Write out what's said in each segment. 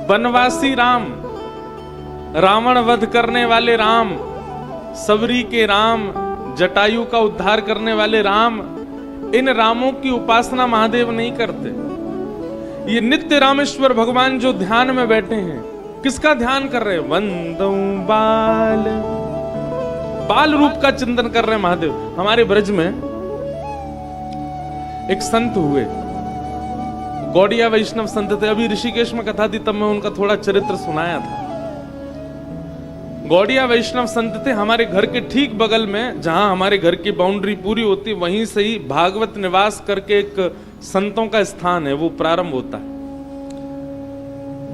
वनवासी राम, रावण वध करने वाले राम, सबरी के राम, जटायु का उद्धार करने वाले राम, इन रामों की उपासना महादेव नहीं करते। ये नित्य रामेश्वर भगवान जो ध्यान में बैठे हैं, किसका ध्यान कर रहे हैं? वंदौ बाल, बाल रूप का चिंतन कर रहे हैं महादेव। हमारे ब्रज में एक संत हुए, गौड़िया वैष्णव संत थे। अभी ऋषिकेश में कथा थी, तब मैं उनका थोड़ा चरित्र सुनाया था। गौड़िया वैष्णव संत थे। हमारे घर के ठीक बगल में, जहां हमारे घर की बाउंड्री पूरी होती, वहीं से ही भागवत निवास करके एक संतों का स्थान है, वो प्रारंभ होता है।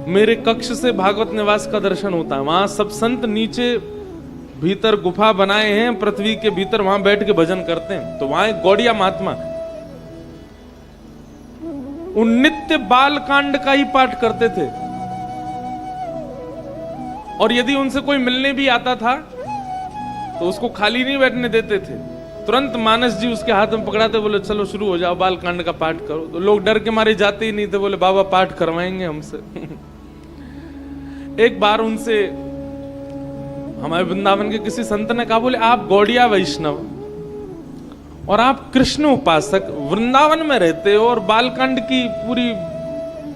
मेरे कक्ष से भागवत निवास का दर्शन होता है। वहां सब संत नीचे भीतर गुफा बनाए हैं पृथ्वी के भीतर, वहां बैठ के भजन करते हैं। तो वहां एक गौड़िया महात्मा, उन नित्य बाल कांड का ही पाठ करते थे। और यदि उनसे कोई मिलने भी आता था तो उसको खाली नहीं बैठने देते थे। तुरंत मानस जी उसके हाथ में पकड़ाते, बोले चलो शुरू हो जाओ, बाल कांड का पाठ करो। तो लोग डर के मारे जाते ही नहीं थे, बोले बाबा पाठ करवाएंगे हमसे। एक बार उनसे हमारे वृंदावन के किसी संत ने कहा, बोले आप गौड़िया वैष्णव और आप कृष्ण उपासक वृंदावन में रहते हो और बालकांड की पूरी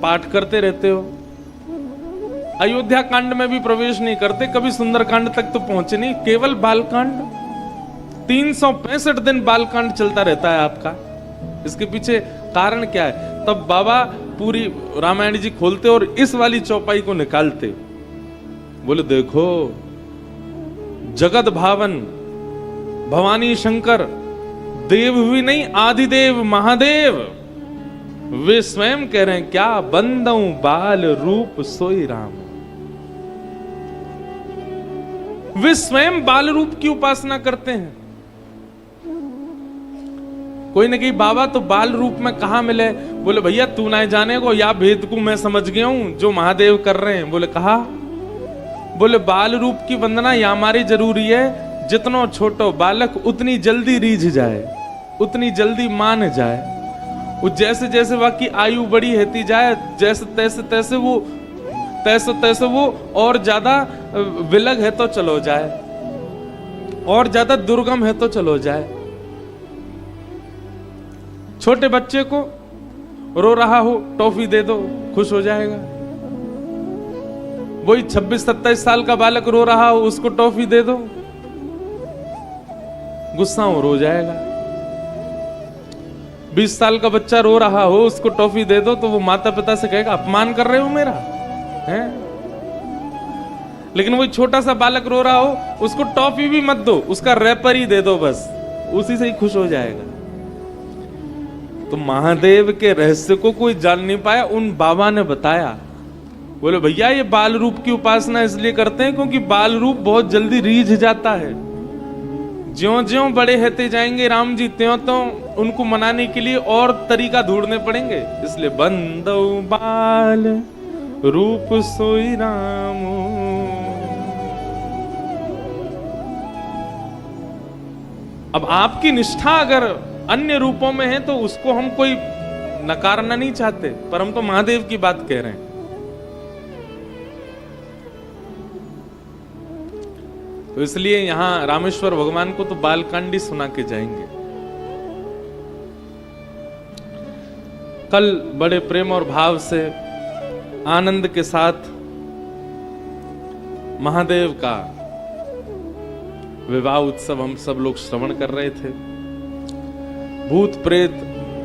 पाठ करते रहते हो, अयोध्या कांड में भी प्रवेश नहीं करते, कभी सुंदरकांड तक तो पहुंचे नहीं, केवल बालकांड। 365 दिन बालकांड चलता रहता है आपका, इसके पीछे कारण क्या है? तब बाबा पूरी रामायण जी खोलते और इस वाली चौपाई को निकालते, बोले देखो जगत भावन भवानी शंकर, देव भी नहीं आदिदेव महादेव, वे स्वयं कह रहे हैं क्या? बंदौ बाल रूप सोई राम। वे स्वयं बाल रूप की उपासना करते हैं। कोई ने कही बाबा तो बाल रूप में कहां मिले? बोले भैया तू ना जाने को, या भेद को मैं समझ गया हूं जो महादेव कर रहे हैं। बोले कहा? बोले बाल रूप की वंदना या हमारी जरूरी है, जितनो छोटो बालक उतनी जल्दी रीझ जाए, उतनी जल्दी मान जाए। वो जैसे जैसे वह की आयु बड़ी होती जाए, जैसे तैसे वो और ज्यादा विलग है तो चलो जाए, और ज्यादा दुर्गम है तो चलो जाए। छोटे बच्चे को रो रहा हो टॉफी दे दो, खुश हो जाएगा। वही 26-27 साल का बालक रो रहा हो, उसको टॉफी दे दो, गुस्सा हो रो जाएगा। 20 साल का बच्चा रो रहा हो, उसको टॉफी दे दो तो वो माता पिता से कहेगा अपमान कर रहे हो मेरा है। लेकिन वही छोटा सा बालक रो रहा हो, उसको टॉफी भी मत दो, उसका रैपर ही दे दो, बस उसी से ही खुश हो जाएगा। तो महादेव के रहस्य को कोई जान नहीं पाया, उन बाबा ने बताया। बोले भैया ये बाल रूप की उपासना इसलिए करते हैं क्योंकि बाल रूप बहुत जल्दी रीझ जाता है। ज्यों ज्यों बड़े होते जाएंगे राम जी, त्यों तो उनको मनाने के लिए और तरीका ढूंढने पड़ेंगे। इसलिए बंदौ बाल रूप सोई राम। अब आपकी निष्ठा अगर अन्य रूपों में है तो उसको हम कोई नकारना नहीं चाहते, पर हम तो महादेव की बात कह रहे हैं। तो इसलिए यहां रामेश्वर भगवान को तो बालकांडी सुना के जाएंगे। कल बड़े प्रेम और भाव से आनंद के साथ महादेव का विवाह उत्सव हम सब लोग श्रवण कर रहे थे। भूत प्रेत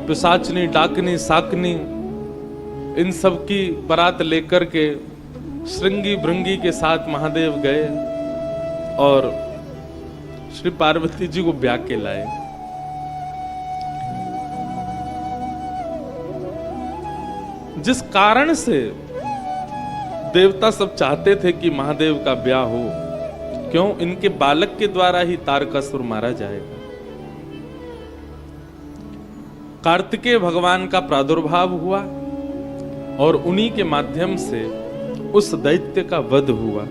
पिशाचनी डाकनी साकनी इन सब की बारात लेकर के श्रृंगी भृंगी के साथ महादेव गए और श्री पार्वती जी को ब्याह के लाए। जिस कारण से देवता सब चाहते थे कि महादेव का ब्याह हो, क्यों? इनके बालक के द्वारा ही तारकासुर मारा जाएगा। कार्तिकेय भगवान का प्रादुर्भाव हुआ और उन्हीं के माध्यम से उस दैत्य का वध हुआ।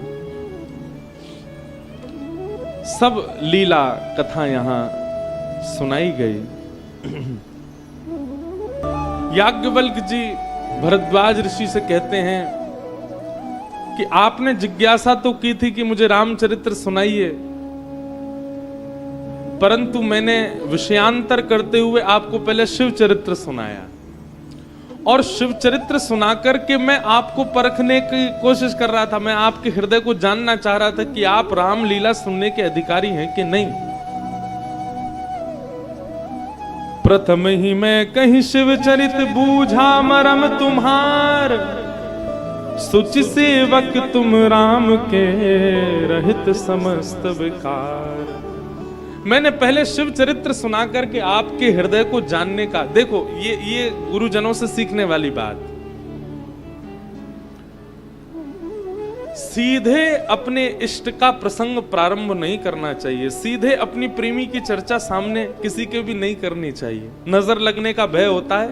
सब लीला कथा यहां सुनाई गई। याज्ञवल्क्य जी भरद्वाज ऋषि से कहते हैं कि आपने जिज्ञासा तो की थी कि मुझे रामचरित्र सुनाइए, परंतु मैंने विषयांतर करते हुए आपको पहले शिव चरित्र सुनाया, और शिव चरित्र सुनाकर के मैं आपको परखने की कोशिश कर रहा था। मैं आपके हृदय को जानना चाह रहा था कि आप रामलीला सुनने के अधिकारी हैं कि नहीं। प्रथम ही मैं कहीं शिव चरित बूझा मरम तुम्हार, सुचि सेवक तुम राम के रहित समस्त विकार। मैंने पहले शिव चरित्र सुना करके आपके हृदय को जानने का, देखो ये गुरुजनों से सीखने वाली बात। सीधे अपने इष्ट का प्रसंग प्रारंभ नहीं करना चाहिए, सीधे अपनी प्रेमी की चर्चा सामने किसी के भी नहीं करनी चाहिए, नजर लगने का भय होता है।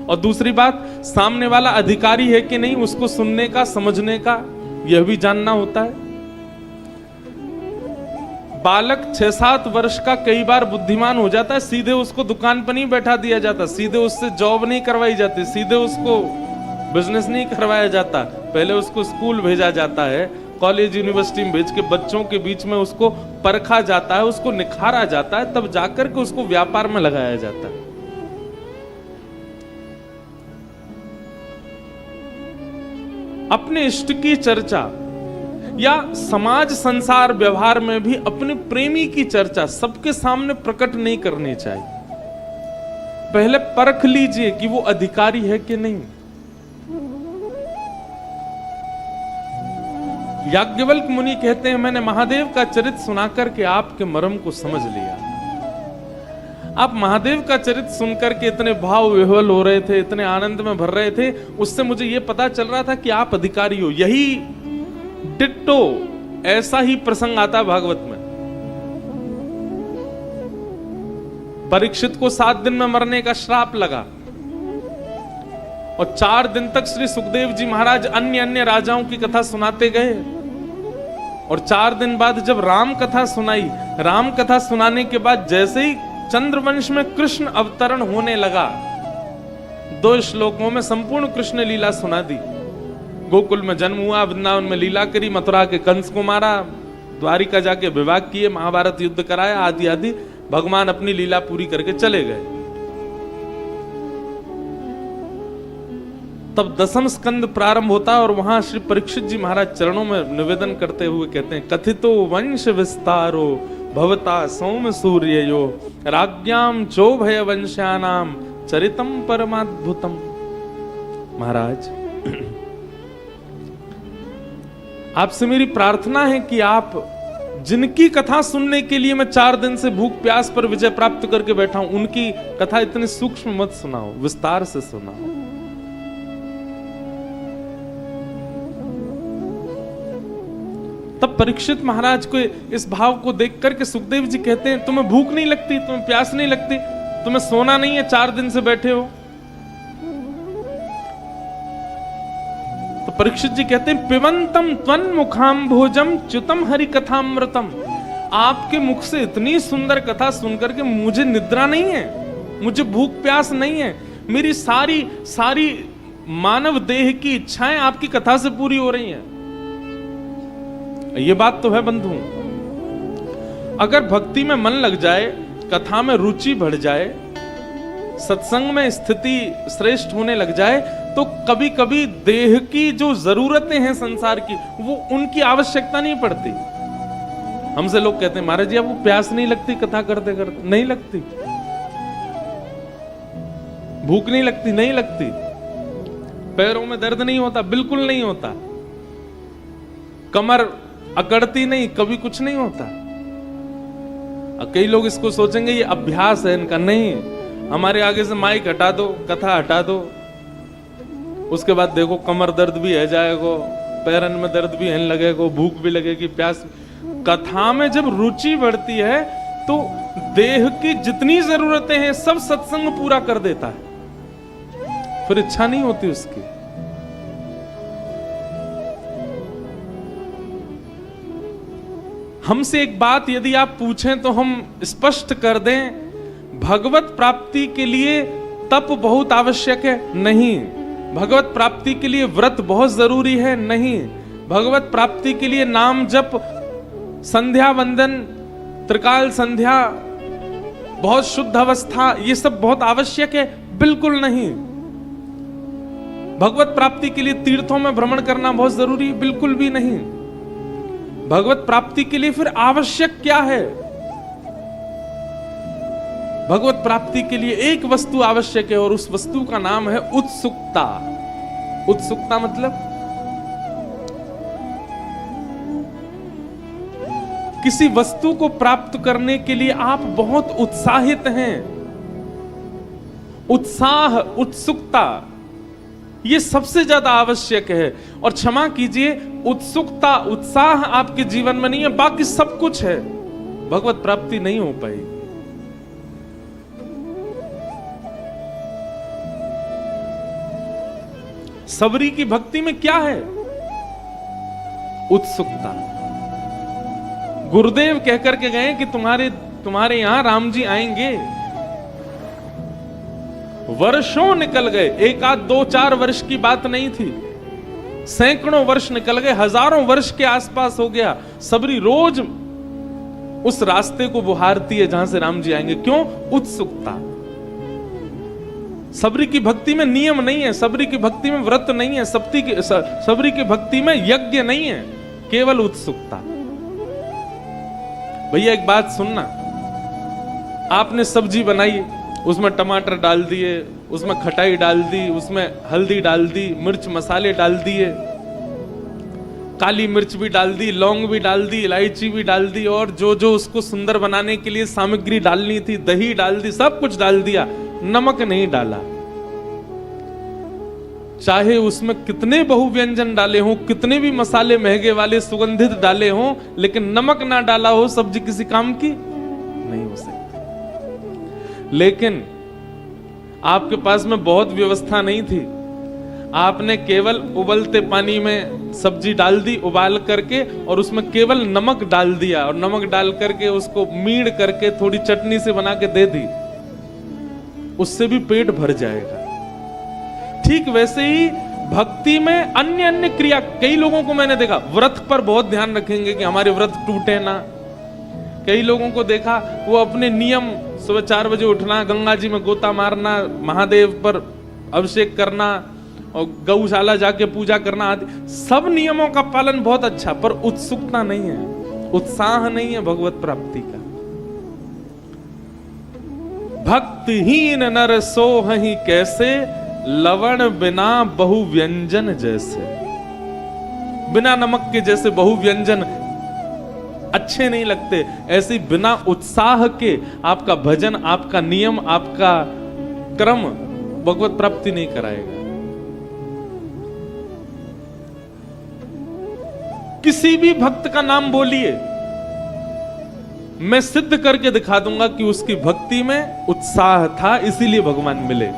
और दूसरी बात, सामने वाला अधिकारी है कि नहीं उसको सुनने का, समझने का, यह भी जानना होता है। बालक 6-7 वर्ष का कई बार बुद्धिमान हो जाता है, सीधे उसको दुकान पर नहीं बैठा दिया जाता, सीधे उससे जॉब नहीं करवाई जाती, सीधे उसको बिजनेस नहीं करवाया जाता, पहले उसको स्कूल भेजा जाता है, कॉलेज यूनिवर्सिटी में भेज के बच्चों के बीच में उसको परखा जाता है, उसको निखारा जाता है, तब जाकर के उसको व्यापार में लगाया जाता है। अपने इष्ट की चर्चा या समाज संसार व्यवहार में भी अपने प्रेमी की चर्चा सबके सामने प्रकट नहीं करनी चाहिए। पहले परख लीजिए कि वो अधिकारी है कि नहीं। याज्ञवल्क्य मुनि कहते हैं, मैंने महादेव का चरित्र सुनाकर के आपके मर्म को समझ लिया। आप महादेव का चरित्र सुनकर के इतने भाव विह्वल हो रहे थे, इतने आनंद में भर रहे थे, उससे मुझे यह पता चल रहा था कि आप अधिकारी हो। यही डिट्टो ऐसा ही प्रसंग आता भागवत में। परीक्षित को 7 दिन में मरने का श्राप लगा और 4 दिन तक श्री सुखदेव जी महाराज अन्य राजाओं की कथा सुनाते गए, और 4 दिन बाद जब राम कथा सुनाई, राम कथा सुनाने के बाद जैसे ही चंद्रवंश में कृष्ण अवतरण होने लगा, 2 श्लोकों में संपूर्ण कृष्ण लीला सुना दी। गोकुल में जन्म हुआ, वृंदावन में लीला करी, मथुरा के कंस को मारा, द्वारिका जाके विवाह किए, महाभारत युद्ध कराया, आदि आदि भगवान अपनी लीला पूरी करके चले गए। तब 10वां स्कंद प्रारंभ होता है और वहां श्री परीक्षित जी महाराज चरणों में निवेदन करते हुए कहते हैं, कथितो वंश विस्तारो भवता सौम सूर्ययो राज्ञाम चोभय वंश्यानाम चरितम परमाद्भुतम। महाराज, आपसे मेरी प्रार्थना है कि आप जिनकी कथा सुनने के लिए मैं 4 दिन से भूख प्यास पर विजय प्राप्त करके बैठा हूं, उनकी कथा इतनी सूक्ष्म मत सुनाओ, विस्तार से सुनाओ। तब परीक्षित महाराज को इस भाव को देख करके सुखदेव जी कहते हैं, तुम्हें भूख नहीं लगती, तुम्हें प्यास नहीं लगती, तुम्हें सोना नहीं है, 4 दिन से बैठे हो। तो परीक्षित जी कहते हैं, पिबंतम त्वन् मुखाम्भोजम च्युतम हरि कथामृतम। आपके मुख से इतनी सुंदर कथा सुनकर के मुझे निद्रा नहीं है, मुझे भूख प्यास नहीं है, मेरी सारी मानव देह की इच्छाएं आपकी कथा से पूरी हो रही हैं। ये बात तो है बंधु, अगर भक्ति में मन लग जाए, कथा में रुचि बढ़ जाए, सत्संग में स्थिति श्रेष्ठ होने लग जाए, तो कभी कभी देह की जो जरूरतें हैं संसार की, वो उनकी आवश्यकता नहीं पड़ती। हमसे लोग कहते हैं, महाराज जी आपको प्यास नहीं लगती कथा करते करते? नहीं लगती। भूख नहीं लगती? नहीं लगती। पैरों में दर्द नहीं होता? बिल्कुल नहीं होता। कमर अकड़ती नहीं? कभी कुछ नहीं होता। कई लोग इसको सोचेंगे ये अभ्यास है इनका। नहीं, हमारे आगे से माइक हटा दो, कथा हटा दो, उसके बाद देखो कमर दर्द भी है जाएगा, पैरन में दर्द भी है लगेगा, भूख भी लगेगी, प्यास। कथा में जब रुचि बढ़ती है तो देह की जितनी जरूरतें हैं सब सत्संग पूरा कर देता है, फिर इच्छा नहीं होती उसकी। हमसे एक बात यदि आप पूछें तो हम स्पष्ट कर दें, भगवत प्राप्ति के लिए तप बहुत आवश्यक है? नहीं। भगवत प्राप्ति के लिए व्रत बहुत जरूरी है? नहीं। भगवत प्राप्ति के लिए नाम जप, संध्या वंदन, त्रिकाल संध्या, बहुत शुद्ध अवस्था, ये सब बहुत आवश्यक है? बिल्कुल नहीं। भगवत प्राप्ति के लिए तीर्थों में भ्रमण करना बहुत जरूरी? बिल्कुल भी नहीं। भगवत प्राप्ति के लिए फिर आवश्यक क्या है? भगवत प्राप्ति के लिए एक वस्तु आवश्यक है और उस वस्तु का नाम है उत्सुकता। उत्सुकता मतलब किसी वस्तु को प्राप्त करने के लिए आप बहुत उत्साहित हैं। उत्साह, उत्सुकता, ये सबसे ज्यादा आवश्यक है। और क्षमा कीजिए, उत्सुकता, उत्साह आपके जीवन में नहीं है, बाकी सब कुछ है, भगवत प्राप्ति नहीं हो पाएगी। सबरी की भक्ति में क्या है? उत्सुकता। गुरुदेव कहकर के गए कि तुम्हारे यहां राम जी आएंगे। वर्षों निकल गए, एक आध 2-4 वर्ष की बात नहीं थी, सैकड़ों वर्ष निकल गए, हजारों वर्ष के आसपास हो गया। सबरी रोज उस रास्ते को बुहारती है जहां से राम जी आएंगे। क्यों? उत्सुकता। सबरी की भक्ति में नियम नहीं है, सबरी की भक्ति में व्रत नहीं है, सबरी की भक्ति में यज्ञ नहीं है, केवल उत्सुकता। भैया एक बात सुनना, आपने सब्जी बनाई, उसमें टमाटर डाल दिए, उसमें खटाई डाल दी, उसमें हल्दी डाल दी, मिर्च मसाले डाल दिए, काली मिर्च भी डाल दी, लौंग भी डाल दी, इलायची भी डाल दी, और जो जो उसको सुंदर बनाने के लिए सामग्री डालनी थी, दही डाल दी, सब कुछ डाल दिया, नमक नहीं डाला। चाहे उसमें कितने बहुव्यंजन डाले हों, कितने भी मसाले महंगे वाले सुगंधित डाले हों, लेकिन नमक ना डाला हो, सब्जी किसी काम की नहीं हो सकती। लेकिन आपके पास में बहुत व्यवस्था नहीं थी, आपने केवल उबलते पानी में सब्जी डाल दी उबाल करके, और उसमें केवल नमक डाल दिया, और नमक डाल करके उसको मीड़ करके थोड़ी चटनी से बना के दे दी, उससे भी पेट भर जाएगा। ठीक वैसे ही भक्ति में अन्य अन्य क्रिया, कई लोगों को मैंने देखा व्रत पर बहुत ध्यान रखेंगे कि हमारे व्रत टूटे ना। कई लोगों को देखा वो अपने नियम, सुबह 4 बजे उठना, गंगा जी में गोता मारना, महादेव पर अभिषेक करना और गौशाला जाके पूजा करना आदि, सब नियमों का पालन बहुत अच्छा, पर उत्सुकता नहीं है, उत्साह नहीं है भगवत प्राप्ति का। भक्तिहीन नर सोहहि कैसे, लवण बिना बहु व्यंजन जैसे। बिना नमक के जैसे बहु व्यंजन अच्छे नहीं लगते, ऐसे बिना उत्साह के आपका भजन, आपका नियम, आपका क्रम भगवत प्राप्ति नहीं कराएगा। किसी भी भक्त का नाम बोलिए, मैं सिद्ध करके दिखा दूंगा कि उसकी भक्ति में उत्साह था, इसीलिए भगवान मिले।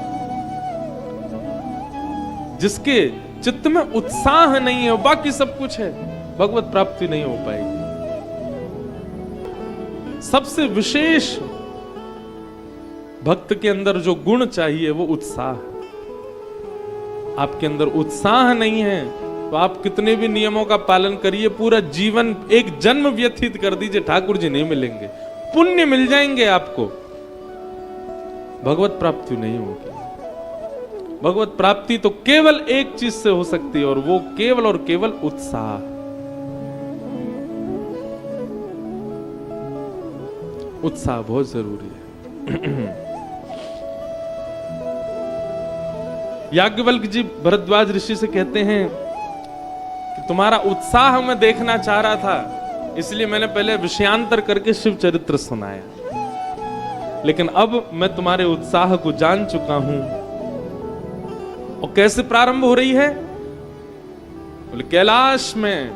जिसके चित्त में उत्साह नहीं है, बाकी सब कुछ है, भगवत प्राप्ति नहीं हो पाएगी। सबसे विशेष भक्त के अंदर जो गुण चाहिए वो उत्साह। आपके अंदर उत्साह नहीं है तो आप कितने भी नियमों का पालन करिए, पूरा जीवन एक जन्म व्यतीत कर दीजिए, ठाकुर जी नहीं मिलेंगे, पुण्य मिल जाएंगे आपको, भगवत प्राप्ति नहीं होगी। भगवत प्राप्ति तो केवल एक चीज से हो सकती है, और वो केवल और केवल उत्साह। उत्साह बहुत जरूरी है। याज्ञवल्क्य जी भरद्वाज ऋषि से कहते हैं कि तुम्हारा उत्साह मैं देखना चाह रहा था, इसलिए मैंने पहले विषयांतर करके शिव चरित्र सुनाया, लेकिन अब मैं तुम्हारे उत्साह को जान चुका हूं। और कैसे प्रारंभ हो रही है? बोले कैलाश में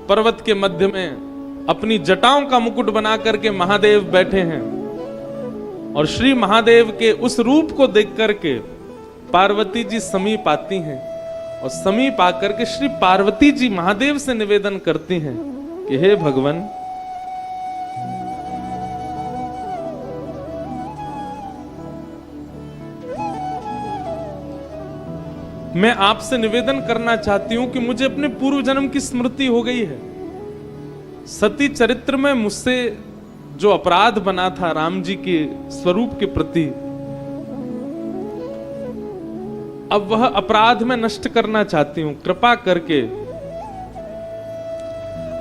पर्वत के मध्य में अपनी जटाओं का मुकुट बना करके महादेव बैठे हैं, और श्री महादेव के उस रूप को देख करके पार्वती जी समीप आती हैं, और समीप आकर के श्री पार्वती जी महादेव से निवेदन करती हैं कि हे भगवान, मैं आपसे निवेदन करना चाहती हूं कि मुझे अपने पूर्व जन्म की स्मृति हो गई है। सती चरित्र में मुझसे जो अपराध बना था राम जी के स्वरूप के प्रति, अब वह अपराध मैं नष्ट करना चाहती हूं। कृपा करके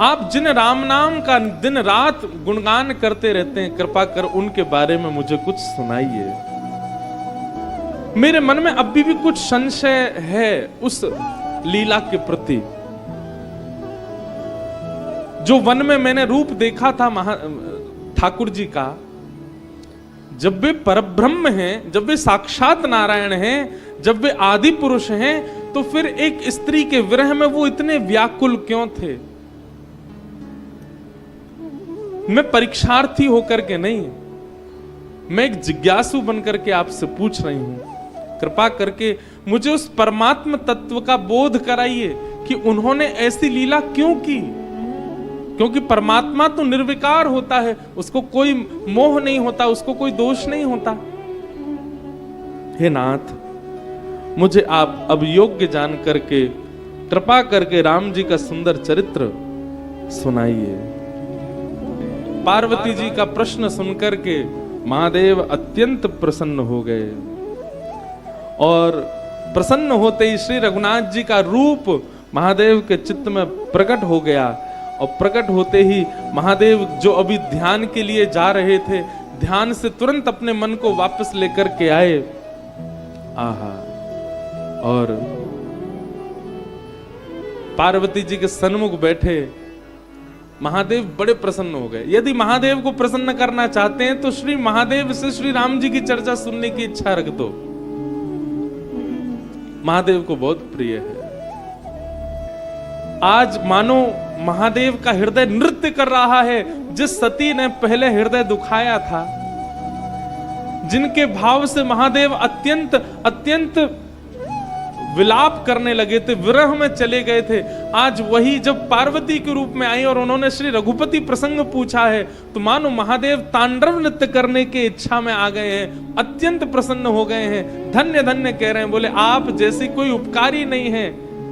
आप जिन राम नाम का दिन रात गुणगान करते रहते हैं, कृपा कर उनके बारे में मुझे कुछ सुनाइए। मेरे मन में अभी भी कुछ संशय है उस लीला के प्रति। जो वन में मैंने रूप देखा था ठाकुर जी का, जब वे परब्रह्म हैं, जब वे साक्षात नारायण हैं, जब वे आदि पुरुष हैं, तो फिर एक स्त्री के विरह में वो इतने व्याकुल क्यों थे? मैं परीक्षार्थी होकर के नहीं, मैं एक जिज्ञासु बनकर के आपसे पूछ रही हूं। कृपा करके मुझे उस परमात्म तत्व का बोध कराइए कि उन्होंने ऐसी लीला क्यों की। क्योंकि परमात्मा तो निर्विकार होता है, उसको कोई मोह नहीं होता, उसको कोई दोष नहीं होता। हे नाथ, मुझे आप अब योग्य जान करके कृपा करके राम जी का सुंदर चरित्र सुनाइए। पार्वती जी का प्रश्न सुनकर के महादेव अत्यंत प्रसन्न हो गए और प्रसन्न होते ही श्री रघुनाथ जी का रूप महादेव के चित्त में प्रकट हो गया। और प्रकट होते ही महादेव जो अभी ध्यान के लिए जा रहे थे, ध्यान से तुरंत अपने मन को वापस लेकर के आए। आहा, और पार्वती जी के सन्मुख बैठे महादेव बड़े प्रसन्न हो गए। यदि महादेव को प्रसन्न करना चाहते हैं तो श्री महादेव से श्री राम जी की चर्चा सुनने की इच्छा रख दो। महादेव को बहुत प्रिय है। आज मानो महादेव का हृदय नृत्य कर रहा है। जिस सती ने पहले हृदय दुखाया था, जिनके भाव से महादेव अत्यंत अत्यंत विलाप करने लगे थे, विरह में चले गए थे, आज वही जब पार्वती के रूप में आई और उन्होंने श्री रघुपति प्रसंग पूछा है, तो मानो महादेव तांडव नृत्य करने की इच्छा में आ गए हैं, अत्यंत प्रसन्न हो गए हैं, धन्य धन्य कह रहे हैं। बोले आप जैसी कोई उपकारी नहीं है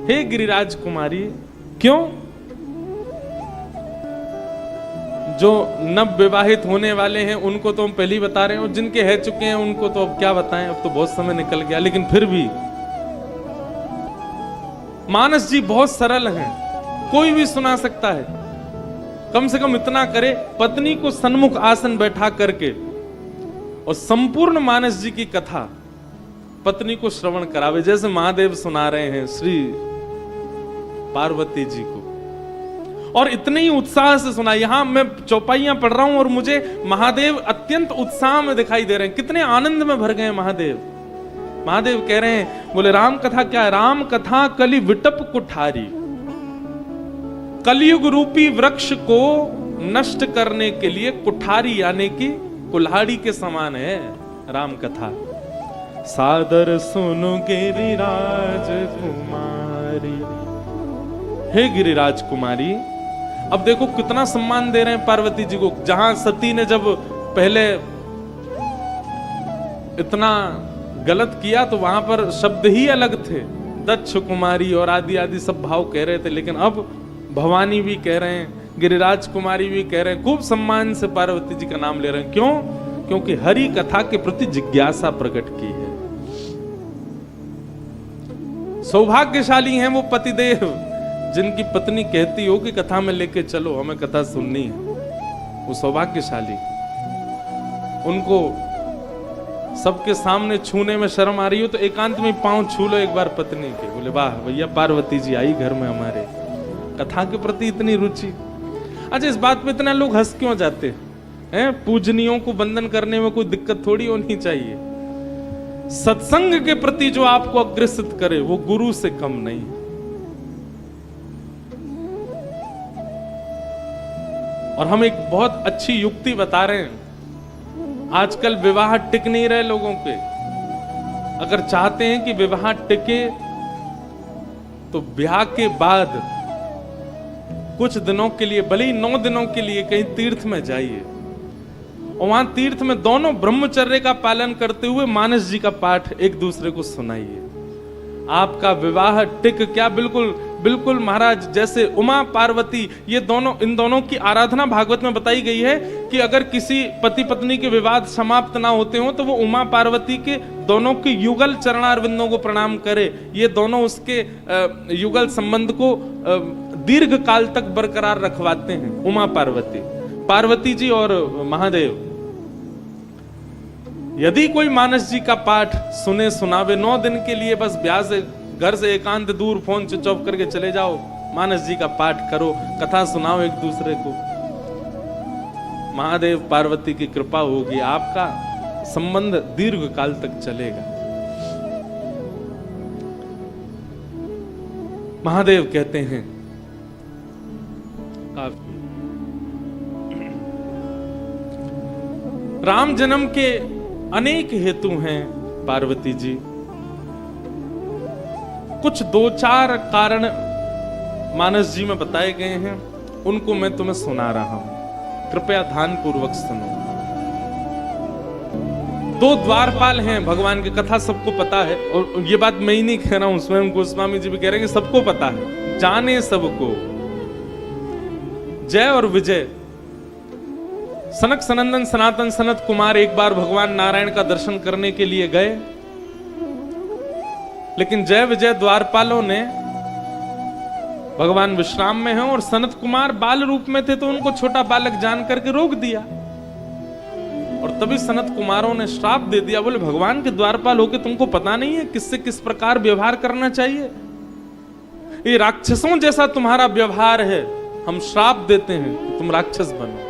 हे गिरिराज कुमारी। क्यों? जो नव विवाहित होने वाले हैं उनको तो हम पहले ही बता रहे हैं, और जिनके है चुके हैं उनको तो अब क्या बताएं, अब तो बहुत समय निकल गया। लेकिन फिर भी मानस जी बहुत सरल हैं, कोई भी सुना सकता है। कम से कम इतना करे, पत्नी को सन्मुख आसन बैठा करके और संपूर्ण मानस जी की कथा पत्नी को श्रवण करावे, जैसे महादेव सुना रहे हैं श्री पार्वती जी को, और इतने ही उत्साह से सुना। यहां मैं चौपाइयां पढ़ रहा हूं और मुझे महादेव अत्यंत उत्साह में दिखाई दे रहे हैं, कितने आनंद में भर गए महादेव। महादेव कह रहे हैं, बोले राम कथा क्या है? राम कथा कलि विटप कुठारी, कलयुग रूपी वृक्ष को नष्ट करने के लिए कुठारी यानी कि कुल्हाड़ी के समान है राम कथा। सादर सुनो गिरिराज कुमारी, हे गिरिराज कुमारी। अब देखो कितना सम्मान दे रहे हैं पार्वती जी को। जहां सती ने जब पहले इतना गलत किया तो वहां पर शब्द ही अलग थे, दक्ष कुमारी और आदि आदि सब भाव कह रहे थे, लेकिन अब भवानी भी कह रहे हैं, गिरिराज कुमारी भी कह रहे हैं, खूब सम्मान से पार्वती जी का नाम ले रहे हैं। क्यों? क्योंकि हरि कथा के प्रति जिज्ञासा प्रकट की है। सौभाग्यशाली हैं वो पतिदेव जिनकी पत्नी कहती हो कि कथा में लेके चलो, हमें कथा सुननी है। वो सौभाग्यशाली, उनको सबके सामने छूने में शर्म आ रही हो तो एकांत में पांव छू लो एक बार पत्नी के। बोले वाह भैया, पार्वती जी आई घर में हमारे, कथा के प्रति इतनी रुचि। अच्छा, इस बात पे इतना लोग हंस क्यों जाते हैं? पूजनियों को बंधन करने में कोई दिक्कत थोड़ी होनी चाहिए। सत्संग के प्रति जो आपको अग्रसित करे वो गुरु से कम नहीं है। और हम एक बहुत अच्छी युक्ति बता रहे हैं। आजकल विवाह टिक नहीं रहे लोगों के। अगर चाहते हैं कि विवाह टिके तो ब्याह के बाद कुछ दिनों के लिए, भले ही 9 दिनों के लिए कहीं तीर्थ में जाइए और वहां तीर्थ में दोनों ब्रह्मचर्य का पालन करते हुए मानस जी का पाठ एक दूसरे को सुनाइए। आपका विवाह टिक क्या। बिल्कुल बिल्कुल महाराज, जैसे उमा पार्वती, ये दोनों, इन दोनों की आराधना भागवत में बताई गई है कि अगर किसी पति पत्नी के विवाद समाप्त ना होते हो तो वो उमा पार्वती के दोनों के युगल चरणारविंदों को प्रणाम करे। ये दोनों उसके युगल संबंध को दीर्घ काल तक बरकरार रखवाते हैं। उमा पार्वती, पार्वती जी और महादेव। यदि कोई मानस जी का पाठ सुने सुनावे 9 दिन के लिए, बस ब्याज घर से एकांत दूर फोन स्विच ऑफ करके चले जाओ, मानस जी का पाठ करो, कथा सुनाओ एक दूसरे को, महादेव पार्वती की कृपा होगी, आपका संबंध दीर्घ काल तक चलेगा। महादेव कहते हैं राम जन्म के अनेक हेतु हैं पार्वती जी, कुछ 2-4 कारण मानस जी में बताए गए हैं, उनको मैं तुम्हें सुना रहा हूं, कृपया ध्यान पूर्वक सुनो। 2 द्वारपाल हैं भगवान की, कथा सबको पता है, और ये बात मैं ही नहीं कह रहा हूं, स्वयं गोस्वामी जी भी कह रहे हैं कि सबको पता है, जाने सबको। जय और विजय, सनक सनंदन सनातन सनत कुमार एक बार भगवान नारायण का दर्शन करने के लिए गए, लेकिन जय विजय द्वारपालों ने, भगवान विश्राम में हैं और सनत कुमार बाल रूप में थे तो उनको छोटा बालक जान करके रोक दिया, और तभी सनत कुमारों ने श्राप दे दिया, बोले भगवान के द्वारपाल होके तुमको पता नहीं है किससे किस प्रकार व्यवहार करना चाहिए, ये राक्षसों जैसा तुम्हारा व्यवहार है, हम श्राप देते हैं कि तुम राक्षस बनो।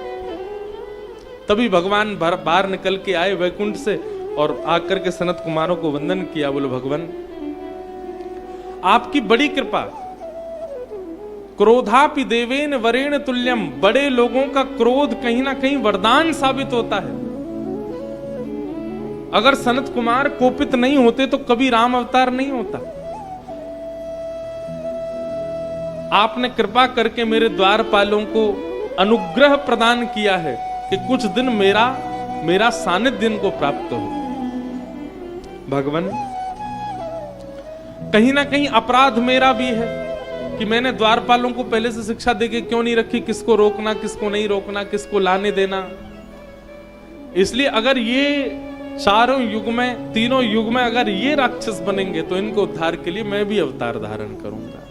तभी भगवान बाहर निकल के आए वैकुंठ से और आकर के सनत कुमारों को वंदन किया, बोले भगवान आपकी बड़ी कृपा, क्रोधापि देवेन वरेण तुल्यम, बड़े लोगों का क्रोध कहीं ना कहीं वरदान साबित होता है। अगर सनत कुमार कोपित नहीं होते तो कभी राम अवतार नहीं होता। आपने कृपा करके मेरे द्वारपालों को अनुग्रह प्रदान किया है कि कुछ दिन मेरा सानिध्य इनको प्राप्त हो। भगवान कहीं ना कहीं अपराध मेरा भी है कि मैंने द्वारपालों को पहले से शिक्षा देके क्यों नहीं रखी, किसको रोकना किसको नहीं रोकना, किसको लाने देना। इसलिए अगर ये चारों युग में, तीनों युग में अगर ये राक्षस बनेंगे तो इनको उद्धार के लिए मैं भी अवतार धारण करूंगा।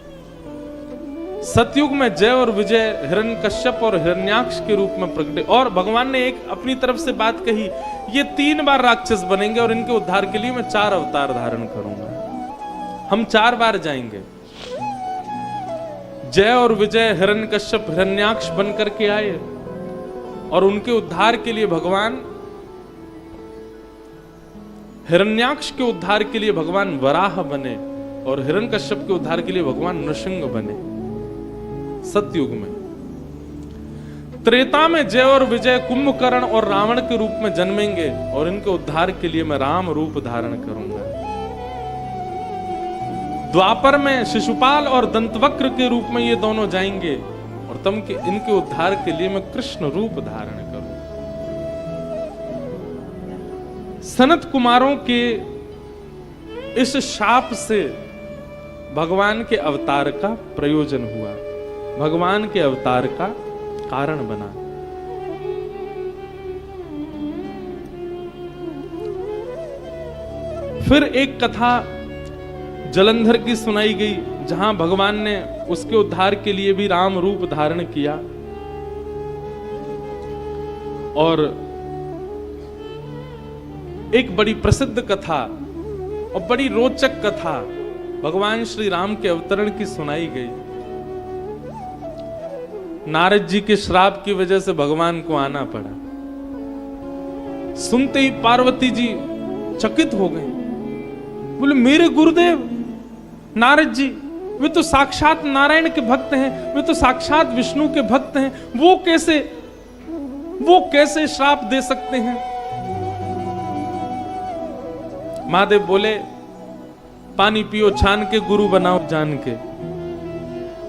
सतयुग में जय और विजय हिरण्यकश्यप और हिरण्याक्ष के रूप में प्रकटे, और भगवान ने एक अपनी तरफ से बात कही, ये 3 बार राक्षस बनेंगे और इनके उद्धार के लिए मैं 4 अवतार धारण करूंगा। हम 4 बार जाएंगे। जय और विजय हिरण्यकश्यप हिरण्याक्ष बन करके आए और उनके उद्धार के लिए भगवान, हिरण्याक्ष के उद्धार के लिए भगवान वराह बने और हिरण्यकश्यप के उद्धार के लिए भगवान नृसिंह बने। सतयुग में, त्रेता में जय और विजय कुंभकर्ण और रावण के रूप में जन्मेंगे और इनके उद्धार के लिए मैं राम रूप धारण करूंगा। द्वापर में शिशुपाल और दंतवक्र के रूप में ये दोनों जाएंगे और तम के इनके उद्धार के लिए मैं कृष्ण रूप धारण करूंगा। सनत कुमारों के इस शाप से भगवान के अवतार का प्रयोजन हुआ, भगवान के अवतार का कारण बना। फिर एक कथा जलंधर की सुनाई गई जहां भगवान ने उसके उद्धार के लिए भी राम रूप धारण किया, और एक बड़ी प्रसिद्ध कथा और बड़ी रोचक कथा भगवान श्री राम के अवतरण की सुनाई गई। नारद जी के श्राप की वजह से भगवान को आना पड़ा। सुनते ही पार्वती जी चकित हो गए, बोले मेरे गुरुदेव नारद जी, वे तो साक्षात नारायण के भक्त हैं, वे तो साक्षात विष्णु के भक्त हैं, वो कैसे श्राप दे सकते हैं। महादेव बोले पानी पियो छान के, गुरु बनाओ जान के।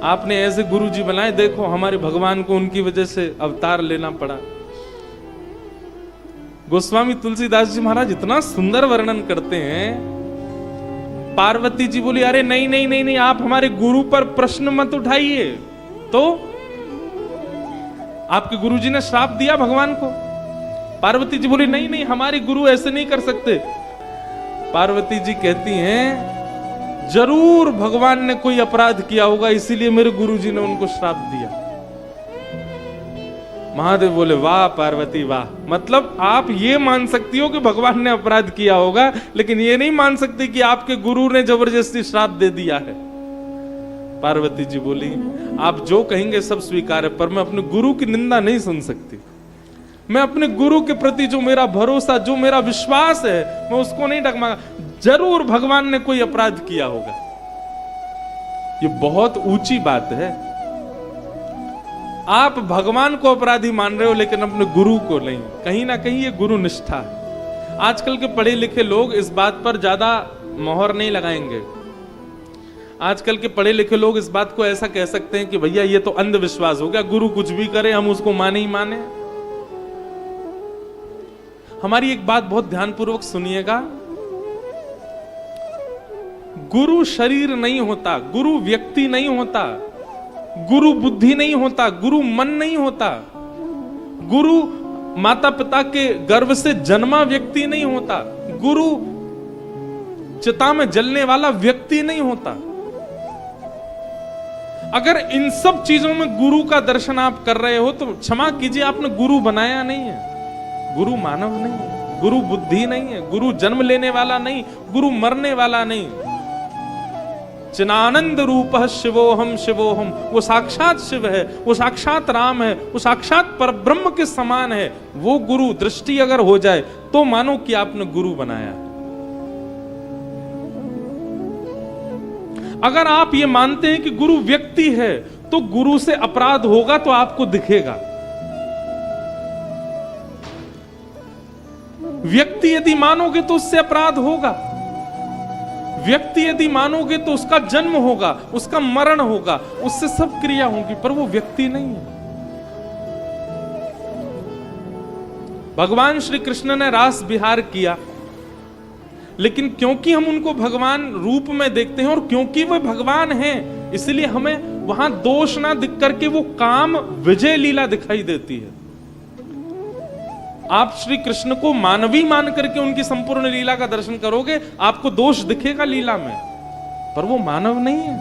आपने ऐसे गुरु जी बनाए, देखो हमारे भगवान को उनकी वजह से अवतार लेना पड़ा। गोस्वामी तुलसीदास जी महाराज इतना सुंदर वर्णन करते हैं पार्वती जी बोली, अरे नहीं नहीं नहीं नहीं, आप हमारे गुरु पर प्रश्न मत उठाइए। तो आपके गुरुजी ने श्राप दिया भगवान को। पार्वती जी बोली, नहीं नहीं, हमारे गुरु ऐसे नहीं कर सकते। पार्वती जी कहती हैं, जरूर भगवान ने कोई अपराध किया होगा, इसीलिए मेरे गुरुजी ने उनको श्राप दिया। महादेव बोले, वाह पार्वती वाह, मतलब आप ये मान सकती हो कि भगवान ने अपराध किया होगा, लेकिन ये नहीं मान सकती कि आपके गुरु ने जबरदस्ती श्राप दे दिया है। पार्वती जी बोली, आप जो कहेंगे सब स्वीकार है, पर मैं अपने गुरु की निंदा नहीं सुन सकती। मैं अपने गुरु के प्रति जो मेरा भरोसा, जो मेरा विश्वास है, मैं उसको नहीं डगमगा। जरूर भगवान ने कोई अपराध किया होगा। ये बहुत ऊंची बात है। आप भगवान को अपराधी मान रहे हो, लेकिन अपने गुरु को नहीं। कहीं ना कहीं ये गुरु निष्ठा है। आजकल के पढ़े लिखे लोग इस बात पर ज्यादा मोहर नहीं लगाएंगे। आजकल के पढ़े लिखे लोग इस बात को ऐसा कह सकते हैं कि भैया ये तो अंधविश्वास हो गया, गुरु कुछ भी करे हम उसको माने ही माने। हमारी एक बात बहुत ध्यानपूर्वक सुनिएगा, गुरु शरीर नहीं होता, गुरु व्यक्ति नहीं होता, गुरु बुद्धि नहीं होता, गुरु मन नहीं होता, गुरु माता पिता के गर्भ से जन्मा व्यक्ति नहीं होता, गुरु चिता में जलने वाला व्यक्ति नहीं होता। अगर इन सब चीजों में गुरु का दर्शन आप कर रहे हो तो क्षमा कीजिए, आपने गुरु बनाया नहीं है। गुरु मानव नहीं है, गुरु बुद्धि नहीं है, गुरु जन्म लेने वाला नहीं, गुरु मरने वाला नहीं। चिनानंद रूप शिवोहम शिवोहम, वो साक्षात शिव है, वो साक्षात राम है, वो साक्षात परब्रह्म के समान है। वो गुरु दृष्टि अगर हो जाए तो मानो कि आपने गुरु बनाया। अगर आप ये मानते हैं कि गुरु व्यक्ति है तो गुरु से अपराध होगा तो आपको दिखेगा। व्यक्ति यदि मानोगे तो उससे अपराध होगा। व्यक्ति यदि मानोगे तो उसका जन्म होगा, उसका मरण होगा, उससे सब क्रिया होगी, पर वो व्यक्ति नहीं है। भगवान श्री कृष्ण ने रास विहार किया, लेकिन क्योंकि हम उनको भगवान रूप में देखते हैं और क्योंकि वो भगवान हैं, इसलिए हमें वहां दोष ना दिख करके वो काम विजय लीला दिखाई देती है। आप श्री कृष्ण को मानवी मान करके उनकी संपूर्ण लीला का दर्शन करोगे, आपको दोष दिखेगा लीला में, पर वो मानव नहीं है,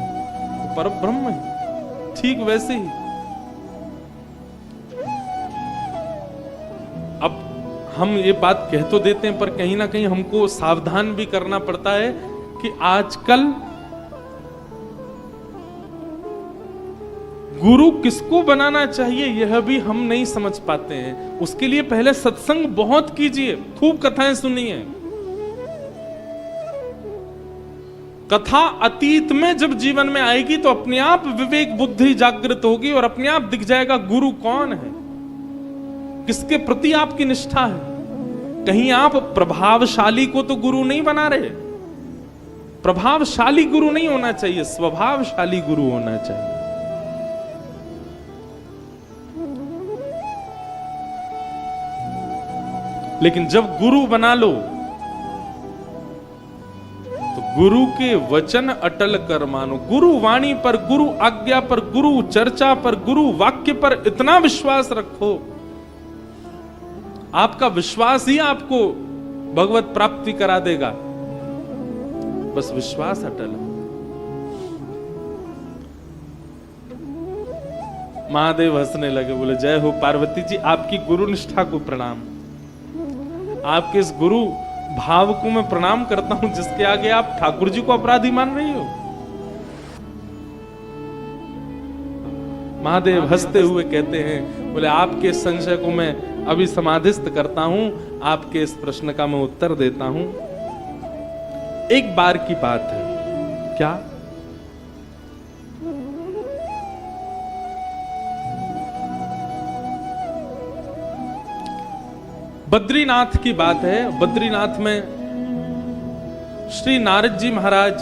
वो परब्रह्म है। ठीक वैसे ही अब हम ये बात कह तो देते हैं, पर कहीं ना कहीं हमको सावधान भी करना पड़ता है कि आजकल गुरु किसको बनाना चाहिए यह भी हम नहीं समझ पाते हैं। उसके लिए पहले सत्संग बहुत कीजिए, खूब कथाएं सुनिए। कथा अतीत में जब जीवन में आएगी तो अपने आप विवेक बुद्धि जागृत होगी और अपने आप दिख जाएगा गुरु कौन है, किसके प्रति आपकी निष्ठा है। कहीं आप प्रभावशाली को तो गुरु नहीं बना रहे। प्रभावशाली गुरु नहीं होना चाहिए, स्वभावशाली गुरु होना चाहिए। लेकिन जब गुरु बना लो तो गुरु के वचन अटल कर मानो। गुरु वाणी पर, गुरु आज्ञा पर, गुरु चर्चा पर, गुरु वाक्य पर इतना विश्वास रखो, आपका विश्वास ही आपको भगवत प्राप्ति करा देगा। बस विश्वास अटल है। महादेव हंसने लगे, बोले जय हो पार्वती जी, आपकी गुरु निष्ठा को प्रणाम। आपके इस गुरु भाव को मैं प्रणाम करता हूं जिसके आगे आप ठाकुर जी को अपराधी मान रही हो। महादेव हंसते हुए कहते हैं, बोले आपके संशय को मैं अभी समाधिस्थ करता हूं, आपके इस प्रश्न का मैं उत्तर देता हूं। एक बार की बात है, क्या बद्रीनाथ की बात है। बद्रीनाथ में श्री नारद जी महाराज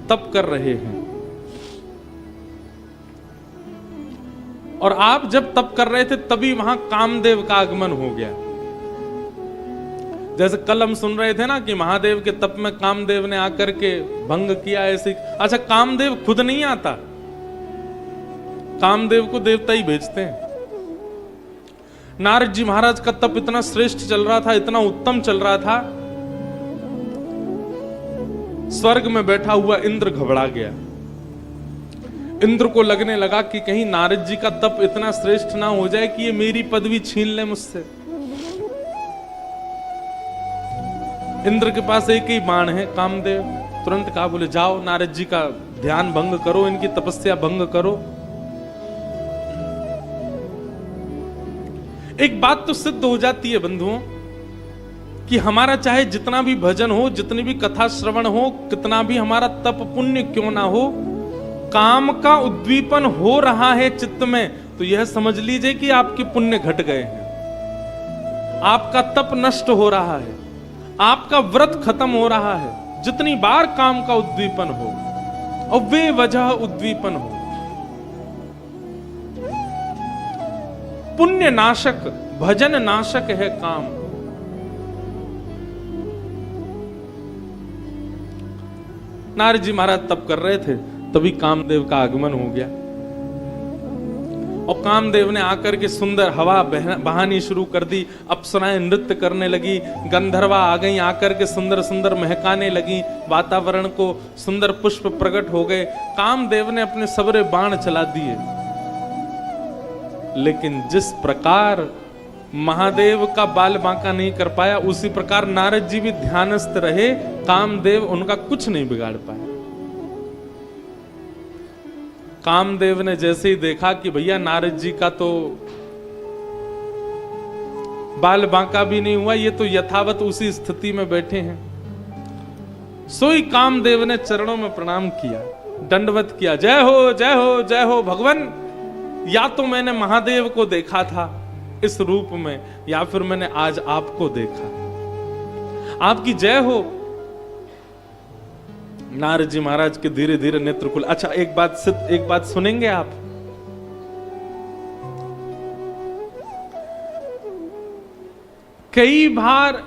तप कर रहे हैं और आप जब तप कर रहे थे तभी वहां कामदेव का आगमन हो गया। जैसे कल हम सुन रहे थे ना कि महादेव के तप में कामदेव ने आकर के भंग किया ऐसे। अच्छा, कामदेव खुद नहीं आता, कामदेव को देवता ही भेजते हैं। नारद जी महाराज का तप इतना श्रेष्ठ चल रहा था, इतना उत्तम चल रहा था, स्वर्ग में बैठा हुआ इंद्र घबरा गया। इंद्र को लगने लगा कि कहीं नारद जी का तप इतना श्रेष्ठ ना हो जाए कि ये मेरी पदवी छीन ले मुझसे। इंद्र के पास एक ही बाण है, कामदेव। तुरंत कहा, बोले जाओ नारद जी का ध्यान भंग करो, इनकी तपस्या भंग करो। एक बात तो सिद्ध हो जाती है बंधुओं कि हमारा चाहे जितना भी भजन हो, जितनी भी कथा श्रवण हो, कितना भी हमारा तप पुण्य क्यों ना हो, काम का उद्दीपन हो रहा है चित्त में, तो यह समझ लीजिए कि आपके पुण्य घट गए हैं, आपका तप नष्ट हो रहा है, आपका व्रत खत्म हो रहा है। जितनी बार काम का उद्दीपन हो और वे वजह उद्दीपन हो, पुण्य नाशक, भजन नाशक है काम। नारद जी महाराज तप कर रहे थे, तभी कामदेव का आगमन हो गया और कामदेव ने आकर के सुंदर हवा बहानी शुरू कर दी। अप्सराएं नृत्य करने लगी, गंधर्वा आ गई, आकर के सुंदर सुंदर महकाने लगी, वातावरण को सुंदर पुष्प प्रकट हो गए। कामदेव ने अपने सबरे बाण चला दिए, लेकिन जिस प्रकार महादेव का बाल बांका नहीं कर पाया, उसी प्रकार नारद जी भी ध्यानस्थ रहे, कामदेव उनका कुछ नहीं बिगाड़ पाया। कामदेव ने जैसे ही देखा कि भैया नारद जी का तो बाल बांका भी नहीं हुआ, ये तो यथावत उसी स्थिति में बैठे हैं, सोई कामदेव ने चरणों में प्रणाम किया, दंडवत किया। जय हो जय हो जय हो भगवान, या तो मैंने महादेव को देखा था इस रूप में, या फिर मैंने आज आपको देखा, आपकी जय हो। नारद जी महाराज के धीरे धीरे नेत्र खुले। अच्छा, एक बात सुनेंगे आप। कई बार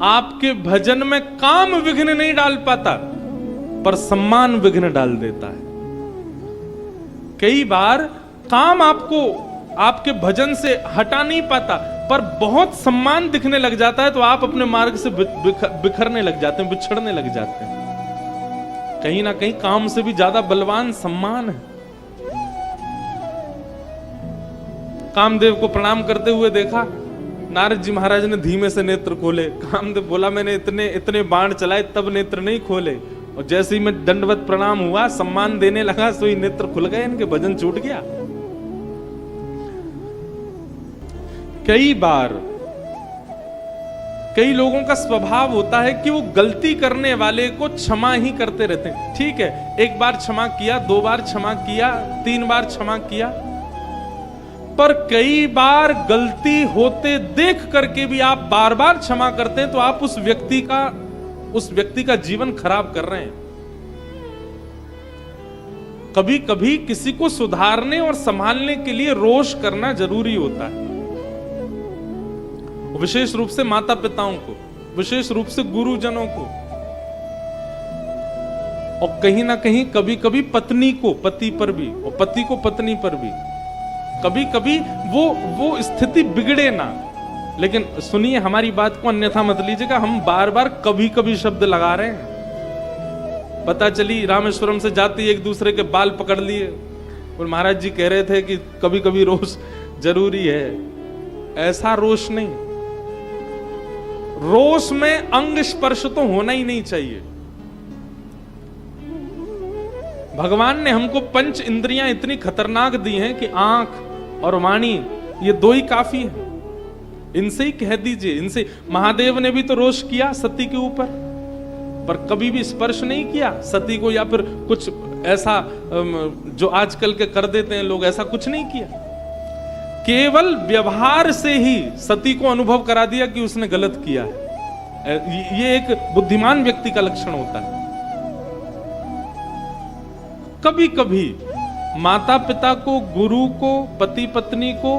आपके भजन में काम विघ्न नहीं डाल पाता, पर सम्मान विघ्न डाल देता है। कई बार काम आपको आपके भजन से हटा नहीं पाता, पर बहुत सम्मान दिखने लग जाता है, तो आप अपने मार्ग से बिखरने लग जाते हैं, बिछड़ने लग जाते हैं। कहीं ना कहीं काम से भी ज्यादा बलवान सम्मान है। कामदेव को प्रणाम करते हुए देखा, नारद जी महाराज ने धीमे से नेत्र खोले। कामदेव बोला, मैंने इतने बाण चलाए तब नेत्र नहीं खोले, और जैसे ही मैं दंडवत प्रणाम हुआ, सम्मान देने लगा, सो ही नेत्र खुल गए, इनके भजन छूट गया। कई बार कई लोगों का स्वभाव होता है कि वो गलती करने वाले को क्षमा ही करते रहते हैं। ठीक है, एक बार क्षमा किया, 2 बार क्षमा किया, 3 बार क्षमा किया, पर कई बार गलती होते देख करके भी आप बार बार क्षमा करते हैं, तो आप उस व्यक्ति का जीवन खराब कर रहे हैं। कभी कभी किसी को सुधारने और संभालने के लिए रोष करना जरूरी होता है, विशेष रूप से माता पिताओं को, विशेष रूप से गुरुजनों को, और कहीं ना कहीं कभी कभी पत्नी को पति पर भी, और पति को पत्नी पर भी। कभी कभी वो स्थिति बिगड़े ना, लेकिन सुनिए हमारी बात को अन्यथा मत लीजिएगा, हम बार बार कभी कभी शब्द लगा रहे हैं। पता चली रामेश्वरम से जाते एक दूसरे के बाल पकड़ लिए, और महाराज जी कह रहे थे कि कभी कभी रोष जरूरी है। ऐसा रोष नहीं, रोष में अंग स्पर्श तो होना ही नहीं चाहिए। भगवान ने हमको 5 इंद्रियां इतनी खतरनाक दी हैं कि आंख और वाणी, ये 2 ही काफी है। इनसे ही कह दीजिए, इनसे। महादेव ने भी तो रोष किया सती के ऊपर, पर कभी भी स्पर्श नहीं किया सती को, या फिर कुछ ऐसा जो आजकल के कर देते हैं लोग, ऐसा कुछ नहीं किया। केवल व्यवहार से ही सती को अनुभव करा दिया कि उसने गलत किया है। ये एक बुद्धिमान व्यक्ति का लक्षण होता है। कभी कभी माता पिता को, गुरु को, पति पत्नी को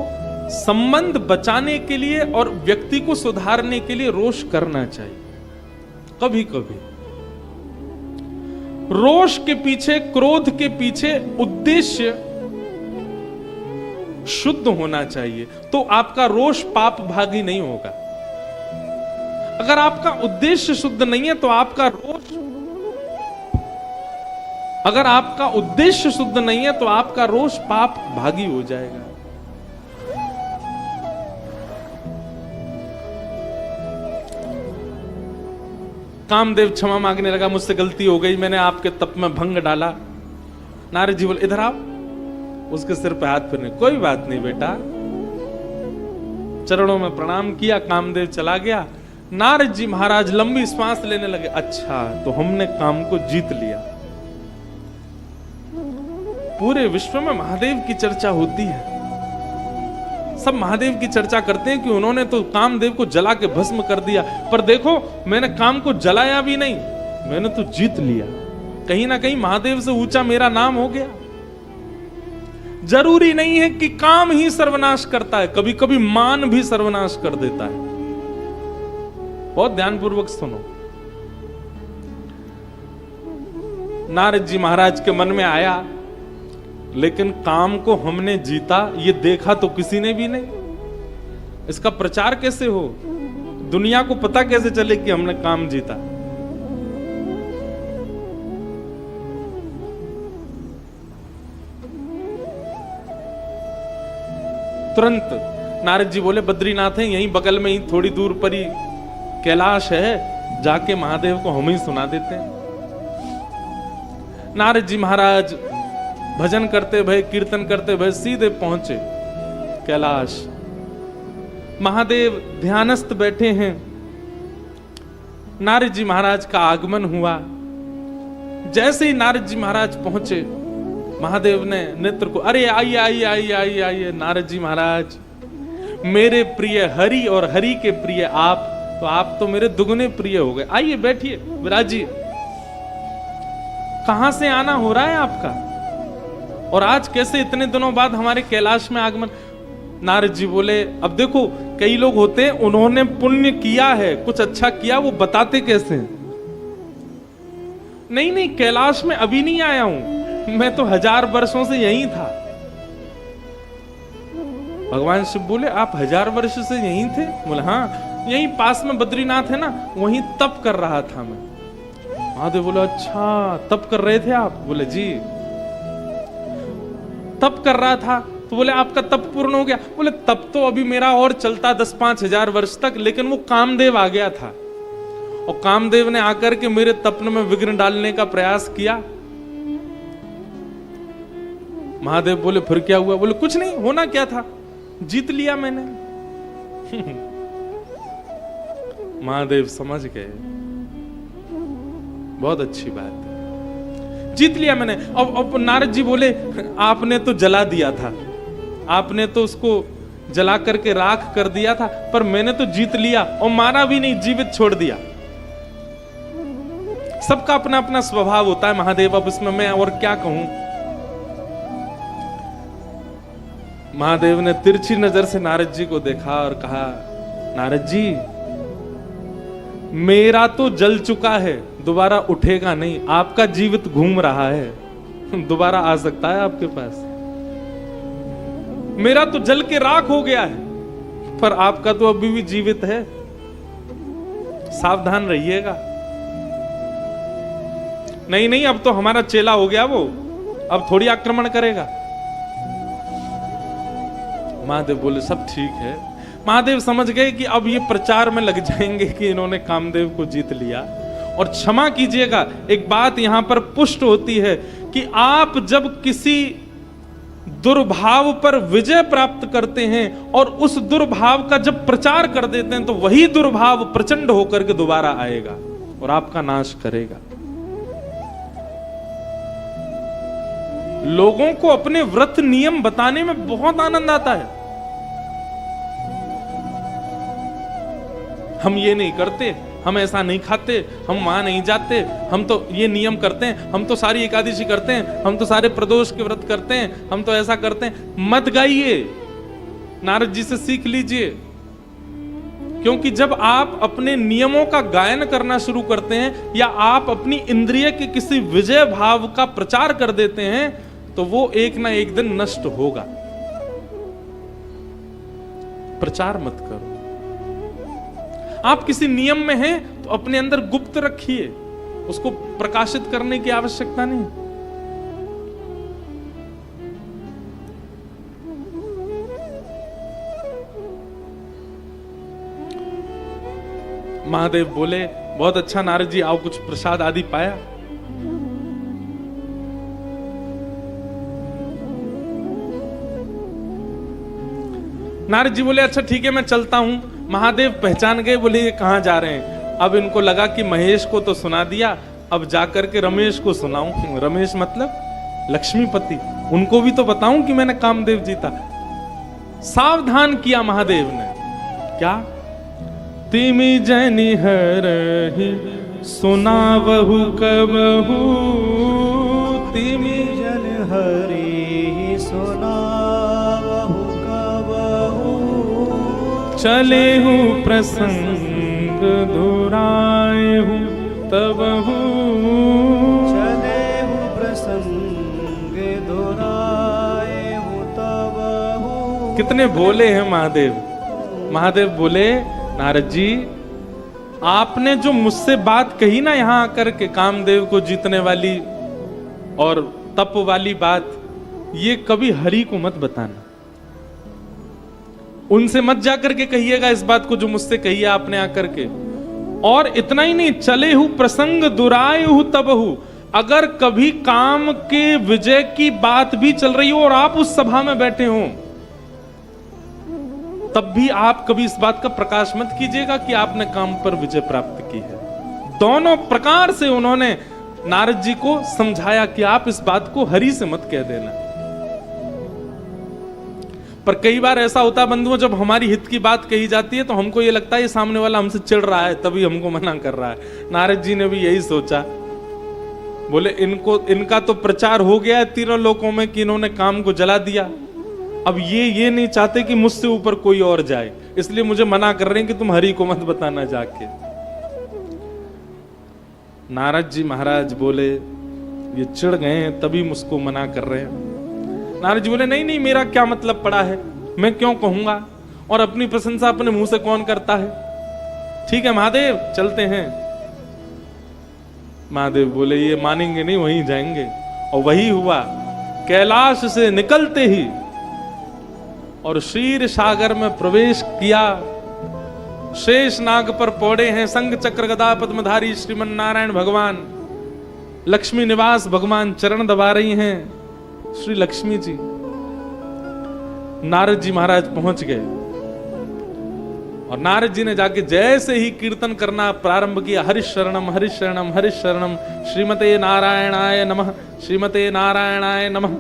संबंध बचाने के लिए और व्यक्ति को सुधारने के लिए रोष करना चाहिए। कभी कभी रोष के पीछे, क्रोध के पीछे उद्देश्य शुद्ध होना चाहिए, तो आपका रोष पाप भागी नहीं होगा। अगर आपका उद्देश्य शुद्ध नहीं है तो आपका रोष, अगर आपका उद्देश्य शुद्ध नहीं है तो आपका रोष पाप भागी हो जाएगा। कामदेव क्षमा मांगने लगा, मुझसे गलती हो गई, मैंने आपके तप में भंग डाला। नारद जी बोले इधर आओ, उसके सिर पे हाथ फेरने, कोई बात नहीं बेटा, चरणों में प्रणाम किया, कामदेव चला गया। नारद जी महाराज लंबी सांस लेने लगे, अच्छा तो हमने काम को जीत लिया। पूरे विश्व में महादेव की चर्चा होती है, सब महादेव की चर्चा करते हैं कि उन्होंने तो कामदेव को जला के भस्म कर दिया, पर देखो मैंने काम को जलाया भी नहीं, मैंने तो जीत लिया। कहीं ना कहीं महादेव से ऊंचा मेरा नाम हो गया। जरूरी नहीं है कि काम ही सर्वनाश करता है, कभी कभी मान भी सर्वनाश कर देता है। बहुत ध्यानपूर्वक सुनो। नारद जी महाराज के मन में आया, लेकिन काम को हमने जीता ये देखा तो किसी ने भी नहीं। इसका प्रचार कैसे हो, दुनिया को पता कैसे चले कि हमने काम जीता। तुरंत नारद जी बोले बद्रीनाथ है यहीं बगल में ही, थोड़ी दूर पर ही कैलाश है, जाके महादेव को हम ही सुना देते हैं। नारद जी महाराज भजन करते भय, कीर्तन करते भय सीधे पहुंचे कैलाश। महादेव ध्यानस्थ बैठे हैं। नारद जी महाराज का आगमन हुआ। जैसे ही नारद जी महाराज पहुंचे, महादेव ने नेत्र को, अरे आइए आइए आइए आइए आइए नारद जी महाराज, मेरे प्रिय हरि और हरि के प्रिय आप, तो आप तो मेरे दुगने प्रिय हो गए, आइए बैठिए विराजिए। कहां से आना हो रहा है आपका, और आज कैसे इतने दिनों बाद हमारे कैलाश में आगमन। नारद जी बोले अब देखो कई लोग होते हैं उन्होंने पुण्य किया है, कुछ अच्छा किया, वो बताते कैसे हैं? नहीं नहीं कैलाश में अभी नहीं आया हूं, मैं तो 1000 वर्षों से यहीं था। भगवान शिव बोले आप 1000 वर्ष से यहीं थे? बोले हाँ, यहीं पास में बद्रीनाथ है ना, वहीं तप कर रहा था मैं। महादेव बोले अच्छा तप कर रहे थे आप? बोले जी तप कर रहा था। तो बोले आपका तप पूर्ण हो गया? बोले तप तो अभी मेरा और चलता 10-5 हजार वर्ष तक, लेकिन वो कामदेव आ गया था और कामदेव ने आकर के मेरे तपन में विघ्न डालने का प्रयास किया। महादेव बोले फिर क्या हुआ? बोले कुछ नहीं, होना क्या था, जीत लिया मैंने। महादेव समझ गए, बहुत अच्छी बात है, जीत लिया मैंने। अब नारद जी बोले आपने तो जला दिया था, आपने तो उसको जला करके राख कर दिया था, पर मैंने तो जीत लिया और मारा भी नहीं, जीवित छोड़ दिया। सबका अपना अपना स्वभाव होता है महादेव, अब इसमें मैं और क्या कहूं। महादेव ने तिरछी नजर से नारद जी को देखा और कहा नारद जी मेरा तो जल चुका है, दोबारा उठेगा नहीं, आपका जीवित घूम रहा है, दोबारा आ सकता है आपके पास। मेरा तो जल के राख हो गया है, पर आपका तो अभी भी जीवित है, सावधान रहिएगा। नहीं नहीं अब तो हमारा चेला हो गया वो, अब थोड़ी आक्रमण करेगा। महादेव बोले सब ठीक है। महादेव समझ गए कि अब ये प्रचार में लग जाएंगे कि इन्होंने कामदेव को जीत लिया। और क्षमा कीजिएगा, एक बात यहां पर पुष्ट होती है कि आप जब किसी दुर्भाव पर विजय प्राप्त करते हैं और उस दुर्भाव का जब प्रचार कर देते हैं, तो वही दुर्भाव प्रचंड होकर के दोबारा आएगा और आपका नाश करेगा। लोगों को अपने व्रत नियम बताने में बहुत आनंद आता है। हम ये नहीं करते, हम ऐसा नहीं खाते, हम वहां नहीं जाते, हम तो ये नियम करते हैं, हम तो सारी एकादशी करते हैं, हम तो सारे प्रदोष के व्रत करते हैं, हम तो ऐसा करते हैं। मत गाइए, नारद जी से सीख लीजिए, क्योंकि जब आप अपने नियमों का गायन करना शुरू करते हैं या आप अपनी इंद्रिय के किसी विजय भाव का प्रचार कर देते हैं तो वो एक ना एक दिन नष्ट होगा। प्रचार मत करो। आप किसी नियम में हैं तो अपने अंदर गुप्त रखिए, उसको प्रकाशित करने की आवश्यकता नहीं। महादेव बोले, बहुत अच्छा नारद जी, आओ कुछ प्रसाद आदि पाया? नारद जी बोले, अच्छा ठीक है मैं चलता हूं। महादेव पहचान गए, बोले ये कहां जा रहे हैं? अब इनको लगा कि महेश को तो सुना दिया, अब जाकर के रमेश को सुनाऊं। रमेश मतलब लक्ष्मीपति, उनको भी तो बताऊं कि मैंने कामदेव जीता। सावधान किया महादेव ने। क्या? तिमि जनि हरहि सुनावहु कबहु, तिमि जनि हरि सुनावहु कबहु, चलेहु प्रसंग दुरायहु तबहु, चलेहु प्रसंग दुरायहु तबहु। कितने बोले हैं महादेव। महादेव बोले, नारद जी आपने जो मुझसे बात कही ना यहां आकर के कामदेव को जीतने वाली और तप वाली बात, ये कभी हरि को मत बताना। उनसे मत जाकर के कहिएगा इस बात को जो मुझसे कही है आपने आकर के। और इतना ही नहीं, चले हु प्रसंग दुरायहु तबहु, अगर कभी काम के विजय की बात भी चल रही हो और आप उस सभा में बैठे हो तब भी आप कभी इस बात का प्रकाश मत कीजिएगा कि आपने काम पर विजय प्राप्त की है। दोनों प्रकार से उन्होंने नारद जी को समझाया कि आप इस बात को हरि से मत कह देना। पर कई बार ऐसा होता है बंधुओं, जब हमारी हित की बात कही जाती है तो हमको ये लगता है ये सामने वाला हमसे चिढ़ रहा है तभी हमको मना कर रहा है। नारद जी ने भी यही सोचा, बोले इनका तो प्रचार हो गया है तीनों लोकों में कि इन्होंने काम को जला दिया, अब ये नहीं चाहते कि मुझसे ऊपर कोई और जाए, इसलिए मुझे मना कर रहे हैं कि तुम हरि को मत बताना जाके। नारद जी महाराज बोले ये चिढ़ गए हैं तभी मुझको मना कर रहे हैं। नारद जी बोले नहीं मेरा क्या मतलब पड़ा है, मैं क्यों कहूंगा, और अपनी प्रशंसा अपने मुंह से कौन करता है। ठीक है महादेव चलते हैं। महादेव बोले ये मानेंगे नहीं, वहीं जाएंगे। और वही हुआ, कैलाश से निकलते ही और क्षीर सागर में प्रवेश किया। शेष नाग पर पौड़े हैं शंख चक्र गदा पद्मधारी श्रीमन नारायण भगवान। लक्ष्मी निवास भगवान चरण दबा रही हैं श्री लक्ष्मी जी। नारद जी महाराज पहुंच गए और नारद जी ने जाके जैसे ही कीर्तन करना प्रारंभ किया, हरिश शरणम हरिश शरणम हरिश शरणम, श्रीमते नारायणाय नमः श्रीमते नारायणाय नमः।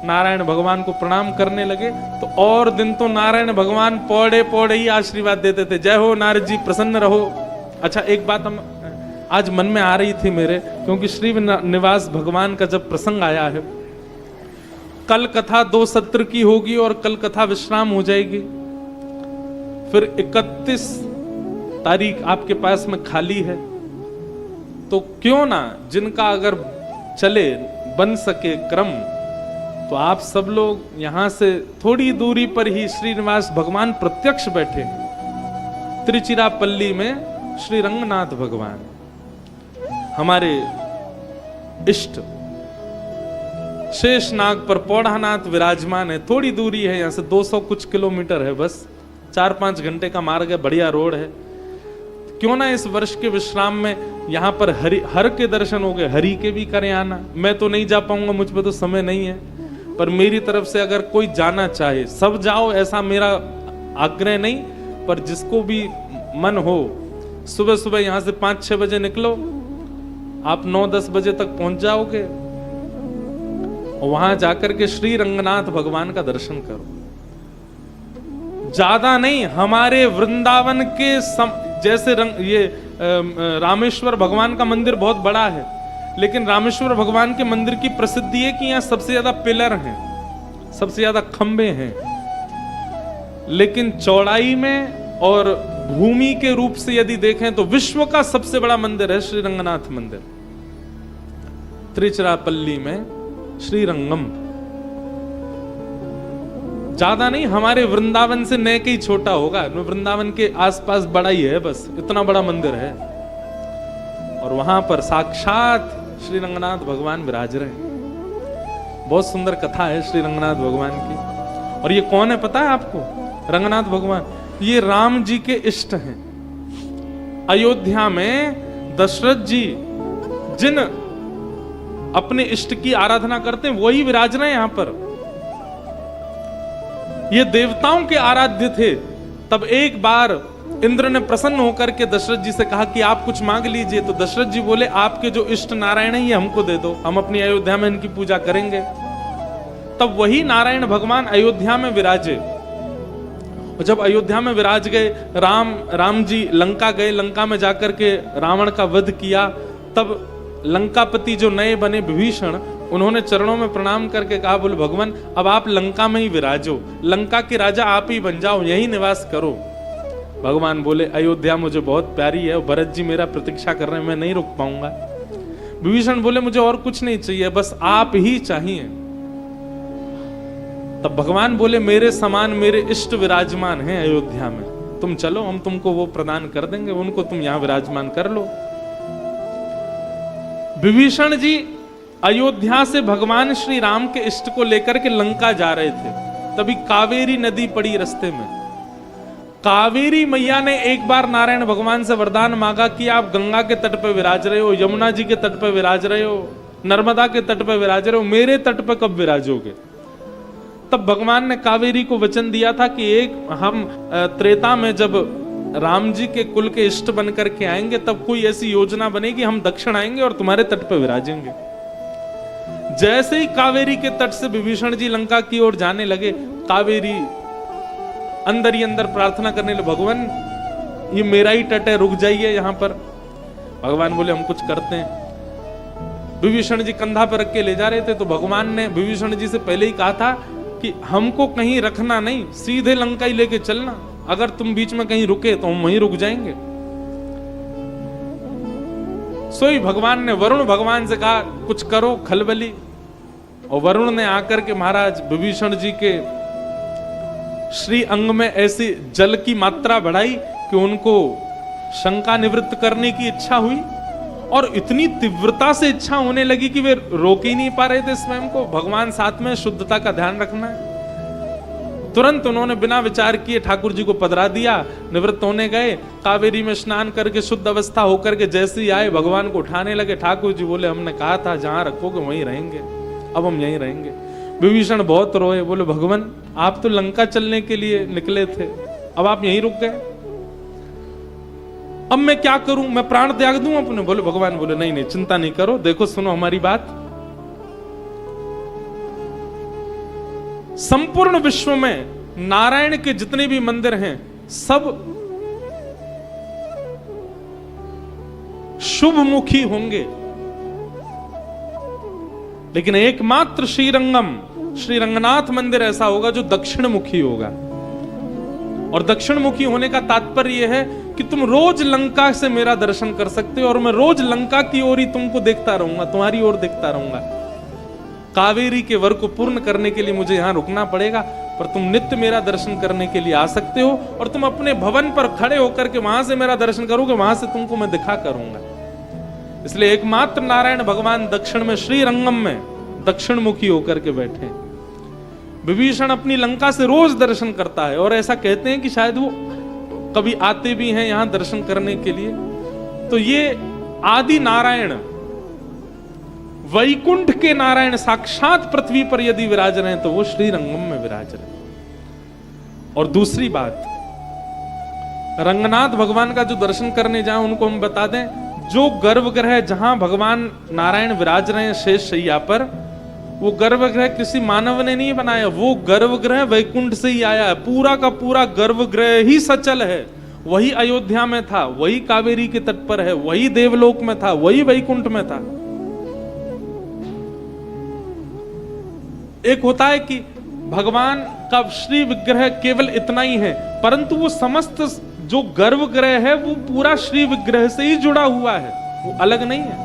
नारायण भगवान को प्रणाम करने लगे तो और दिन तो नारायण भगवान पौड़े पौड़े ही आशीर्वाद देते थे, जय हो नारद जी प्रसन्न रहो। अच्छा एक बात हम आज मन में आ रही थी मेरे, क्योंकि श्री निवास भगवान का जब प्रसंग आया है, कल कथा 2 सत्र की होगी और कल कथा विश्राम हो जाएगी, फिर 31 तारीख आपके पास में खाली है, तो क्यों ना जिनका अगर चले बन सके क्रम तो आप सब लोग यहां से थोड़ी दूरी पर ही श्रीनिवास भगवान प्रत्यक्ष बैठे हैं। त्रिचिरापल्ली में श्री रंगनाथ भगवान हमारे इष्ट शेषनाग पर पौढ़ानाथ विराजमान है। थोड़ी दूरी है यहां से, 200 कुछ किलोमीटर है, बस 4-5 घंटे का मार्ग है, बढ़िया रोड है। क्यों ना इस वर्ष के विश्राम में यहाँ पर हर के दर्शन हो गए, हरि के भी करें आना। मैं तो नहीं जा पाऊंगा, मुझ पर तो समय नहीं है, पर मेरी तरफ से अगर कोई जाना चाहे सब जाओ, ऐसा मेरा आग्रह नहीं, पर जिसको भी मन हो सुबह सुबह यहाँ से 5-6 बजे निकलो, आप 9-10 बजे तक पहुंच जाओगे और वहां जाकर के श्री रंगनाथ भगवान का दर्शन करो। ज्यादा नहीं, हमारे वृंदावन के जैसे ये रामेश्वर भगवान का मंदिर बहुत बड़ा है, लेकिन रामेश्वर भगवान के मंदिर की प्रसिद्धि है कि यहाँ सबसे ज्यादा पिलर हैं, सबसे ज्यादा खंबे हैं, लेकिन चौड़ाई में और भूमि के रूप से यदि देखें तो विश्व का सबसे बड़ा मंदिर है श्री रंगनाथ मंदिर, त्रिचिरापल्ली में श्रीरंगम। ज्यादा नहीं, हमारे वृंदावन से नेक ही छोटा होगा, वृंदावन के आसपास बड़ा ही है, बस इतना बड़ा मंदिर है। और वहां पर साक्षात श्री रंगनाथ भगवान विराज रहे हैं। बहुत सुंदर कथा है श्री रंगनाथ भगवान की। और ये कौन है पता है आपको? रंगनाथ भगवान ये राम जी के इष्ट हैं। अयोध्या में दशरथ जी जिन अपने इष्ट की आराधना करते हैं वही विराज रहे हैं यहां पर। ये देवताओं के आराध्य थे। तब एक बार इंद्र ने प्रसन्न होकर के दशरथ जी से कहा कि आप कुछ मांग लीजिए। तो दशरथ जी बोले आपके जो इष्ट नारायण है ये हमको दे दो, हम अपनी अयोध्या में इनकी पूजा करेंगे। तब वही नारायण भगवान अयोध्या में विराजे। और जब अयोध्या में विराज गए, राम जी लंका गए, लंका में जाकर के रावण का वध किया। तब लंकापति जो नए बने विभीषण, उन्होंने चरणों में प्रणाम करके कहा बोले भगवान अब आप लंका में ही विराजो, लंका के राजा आप ही बन जाओ, यही निवास करो। भगवान बोले अयोध्या मुझे बहुत प्यारी है, भरत जी मेरा प्रतीक्षा कर रहे हैं, मैं नहीं रुक पाऊंगा। विभीषण बोले मुझे और कुछ नहीं चाहिए, बस आप ही चाहिए। तब भगवान बोले मेरे समान मेरे इष्ट विराजमान हैं अयोध्या में, तुम चलो हम तुमको वो प्रदान कर देंगे, उनको तुम यहां विराजमान कर लो। विभीषण जी अयोध्या से भगवान श्री राम के इष्ट को लेकर के लंका जा रहे थे। तभी कावेरी नदी पड़ी रास्ते में। कावेरी मैया ने एक बार नारायण भगवान से वरदान मांगा कि आप गंगा के तट पर विराज रहे हो, यमुना जी के तट पर विराज रहे हो, नर्मदा के तट पर विराज रहे हो, मेरे तट पर कब विराजोगे? तब भगवान ने कावेरी को वचन दिया था कि एक हम त्रेता में जब राम जी के कुल के इष्ट बन करके आएंगे तब कोई ऐसी योजना बनेगी, हम दक्षिण आएंगे और तुम्हारे तट पर विराजेंगे। जैसे ही कावेरी के तट से विभीषण जी लंका की ओर जाने लगे, कावेरी अंदर ही अंदर प्रार्थना करने लगे भगवान ये मेरा ही तट है, रुक जाइए यहां पर। भगवान बोले हम कुछ करते हैं। विभीषण जी कंधा पर रख के ले जा रहे थे तो भगवान ने विभीषण जी से पहले ही कहा था कि हमको कहीं रखना नहीं, सीधे लंका ही लेके चलना, अगर तुम बीच में कहीं रुके तो हम वहीं रुक जाएंगे। सोई भगवान ने वरुण भगवान से कहा कुछ करो खलबली, और वरुण ने आकर के महाराज विभीषण जी के श्री अंग में ऐसी जल की मात्रा बढ़ाई कि उनको शंका निवृत्त करने की इच्छा हुई, और इतनी तीव्रता से इच्छा होने लगी कि वे रोक ही नहीं पा रहे थे स्वयं को। भगवान साथ में शुद्धता का ध्यान रखना है। तुरंत उन्होंने बिना विचार किए ठाकुर जी को पधरा दिया, निवृत्त होने गए, कावेरी में स्नान करके शुद्ध अवस्था होकर के जैसे ही आए भगवान को उठाने लगे। ठाकुर जी बोले हमने कहा था जहां रखोगे वहीं रहेंगे, अब हम यहीं रहेंगे। विभीषण बहुत रोए, बोले भगवान आप तो लंका चलने के लिए निकले थे, अब आप यहीं रुक गए, अब मैं क्या करूं, मैं प्राण त्याग दूं अपने? बोले भगवान बोले नहीं नहीं चिंता नहीं करो, देखो सुनो हमारी बात। संपूर्ण विश्व में नारायण के जितने भी मंदिर हैं सब शुभमुखी होंगे, लेकिन एकमात्र श्रीरंगम श्री रंगनाथ मंदिर ऐसा होगा जो दक्षिण मुखी होगा। और दक्षिण मुखी होने का तात्पर्य यह है कि तुम रोज लंका से मेरा दर्शन कर सकते हो और मैं रोज लंका की ओर ही तुमको देखता रहूंगा, तुम्हारी ओर देखता रहूंगा। कावेरी के वर को पूर्ण करने के लिए मुझे यहां रुकना पड़ेगा, पर तुम नित्य मेरा दर्शन करने के लिए आ सकते हो, और तुम अपने भवन पर खड़े होकर के वहां से मेरा दर्शन करोगे, वहां से तुमको मैं दिखा करूंगा। इसलिए एकमात्र नारायण भगवान दक्षिण में श्रीरंगम में दक्षिण मुखी होकर के बैठे। विभीषण अपनी लंका से रोज दर्शन करता है, और ऐसा कहते हैं कि शायद वो कभी आते भी हैं यहां दर्शन करने के लिए। तो ये आदि नारायण वैकुंठ के नारायण साक्षात पृथ्वी पर यदि विराज रहे हैं तो वो श्रीरंगम में विराज रहे। और दूसरी बात, रंगनाथ भगवान का जो दर्शन करने जाए उनको हम बता दें, जो गर्भगृह जहां भगवान नारायण विराज रहे हैं शेष शैया पर, वो गर्भगृह किसी मानव ने नहीं बनाया, वो गर्भगृह वैकुंठ से ही आया है। पूरा का पूरा गर्भगृह ही सचल है, वही अयोध्या में था, वही कावेरी के तट पर है, वही देवलोक में था, वही वैकुंठ में था। एक होता है कि भगवान का श्री विग्रह केवल इतना ही है, परंतु वो समस्त जो गर्भगृह है वो पूरा श्री विग्रह से ही जुड़ा हुआ है, वो अलग नहीं है।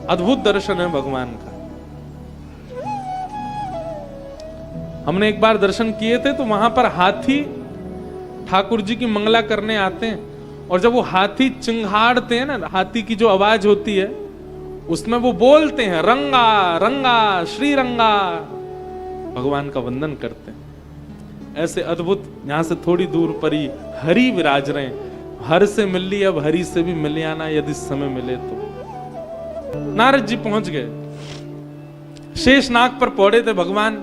अद्भुत दर्शन है भगवान का। हमने एक बार दर्शन किए थे, तो वहां पर हाथी ठाकुर जी की मंगला करने आते हैं, और जब वो हाथी चिंघाड़ते हैं ना, हाथी की जो आवाज होती है उसमें वो बोलते हैं रंगा रंगा श्री रंगा, भगवान का वंदन करते हैं। ऐसे अद्भुत, यहां से थोड़ी दूर पर ही हरि विराज रहे हैं। हर से मिल ली, अब हरि से भी मिल आना यदि समय मिले तो। नारद जी पहुंच गए, शेषनाग पर पौड़े थे भगवान।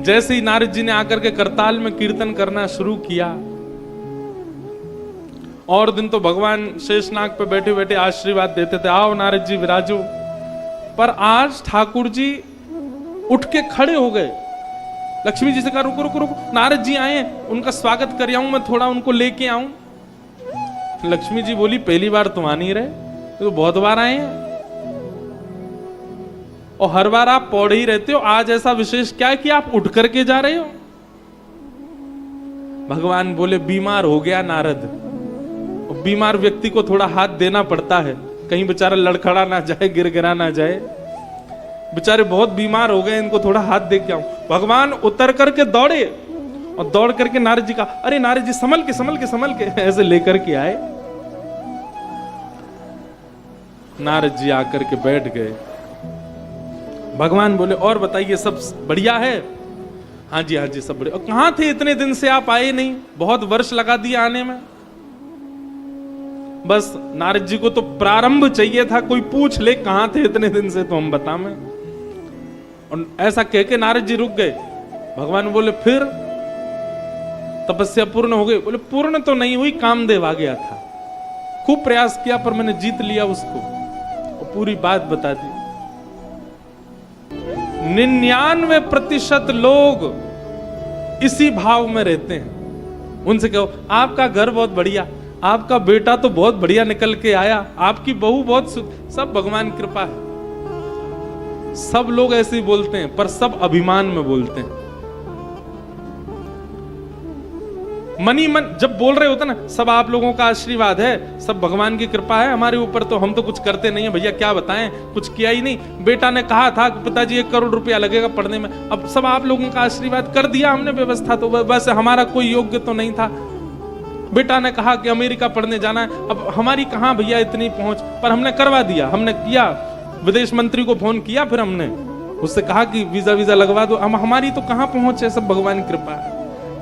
जैसे ही नारद जी ने आकर के करताल में कीर्तन करना शुरू किया, और दिन तो भगवान शेषनाग पे बैठे बैठे आशीर्वाद देते थे, आओ नारद जी विराजो। पर आज ठाकुर जी उठ के खड़े हो गए। लक्ष्मी जी से कहा रुको रुको रुको, नारद जी आए हैं, उनका स्वागत कर आऊं, मैं थोड़ा उनको लेके आऊं। लक्ष्मी जी बोली पहली बार तुम आ नहीं रहे, तो बहुत बार आए हैं और हर बार आप पौड़े ही रहते हो, आज ऐसा विशेष क्या है कि आप उठ करके जा रहे हो? भगवान बोले बीमार हो गया नारद। बीमार व्यक्ति को थोड़ा हाथ देना पड़ता है, कहीं बेचारा लड़खड़ा ना जाए, गिर गिरा ना जाए। बेचारे बहुत बीमार हो गए, इनको थोड़ा हाथ दे के आऊं। भगवान उतर करके दौड़े और दौड़ करके नारद जी का, अरे नारद जी संभल के संभल के संभल के, ऐसे लेकर के आए। नारद जी आकर के बैठ गए। भगवान बोले और बताइए सब बढ़िया है? हाँ जी सब बढ़िया। कहां थे इतने दिन से, आप आए नहीं, बहुत वर्ष लगा दिया आने में। बस नारद जी को तो प्रारंभ चाहिए था, कोई पूछ ले कहां थे इतने दिन से तो हम बता में। और ऐसा कह के नारद जी रुक गए। भगवान बोले फिर तपस्या पूर्ण हो गई? बोले पूर्ण तो नहीं हुई, कामदेव आ गया था, खूब प्रयास किया पर मैंने जीत लिया उसको, और पूरी बात बता दी। 99% लोग इसी भाव में रहते हैं। उनसे कहो आपका घर बहुत बढ़िया, आपका बेटा तो बहुत बढ़िया निकल के आया, आपकी बहू बहुत सब भगवान की कृपा है। सब लोग ऐसे ही बोलते हैं, पर सब अभिमान में बोलते हैं। मनी मन जब बोल रहे होते ना, सब आप लोगों का आशीर्वाद है, सब भगवान की कृपा है हमारे ऊपर, तो हम तो कुछ करते नहीं है भैया, क्या बताएं, कुछ किया ही नहीं। बेटा ने कहा था कि पिताजी 1 करोड़ रुपया लगेगा पढ़ने में, अब सब आप लोगों का आशीर्वाद कर दिया हमने व्यवस्था, तो वैसे हमारा कोई योग्य तो नहीं था। बेटा ने कहा कि अमेरिका पढ़ने जाना है, अब हमारी कहां भैया इतनी पहुंच, पर हमने करवा दिया। हमने किया, विदेश मंत्री को फोन किया, फिर हमने उससे कहा कि वीजा वीजा लगवा दो। हम हमारी तो कहां पहुंच है, सब भगवान की कृपा है।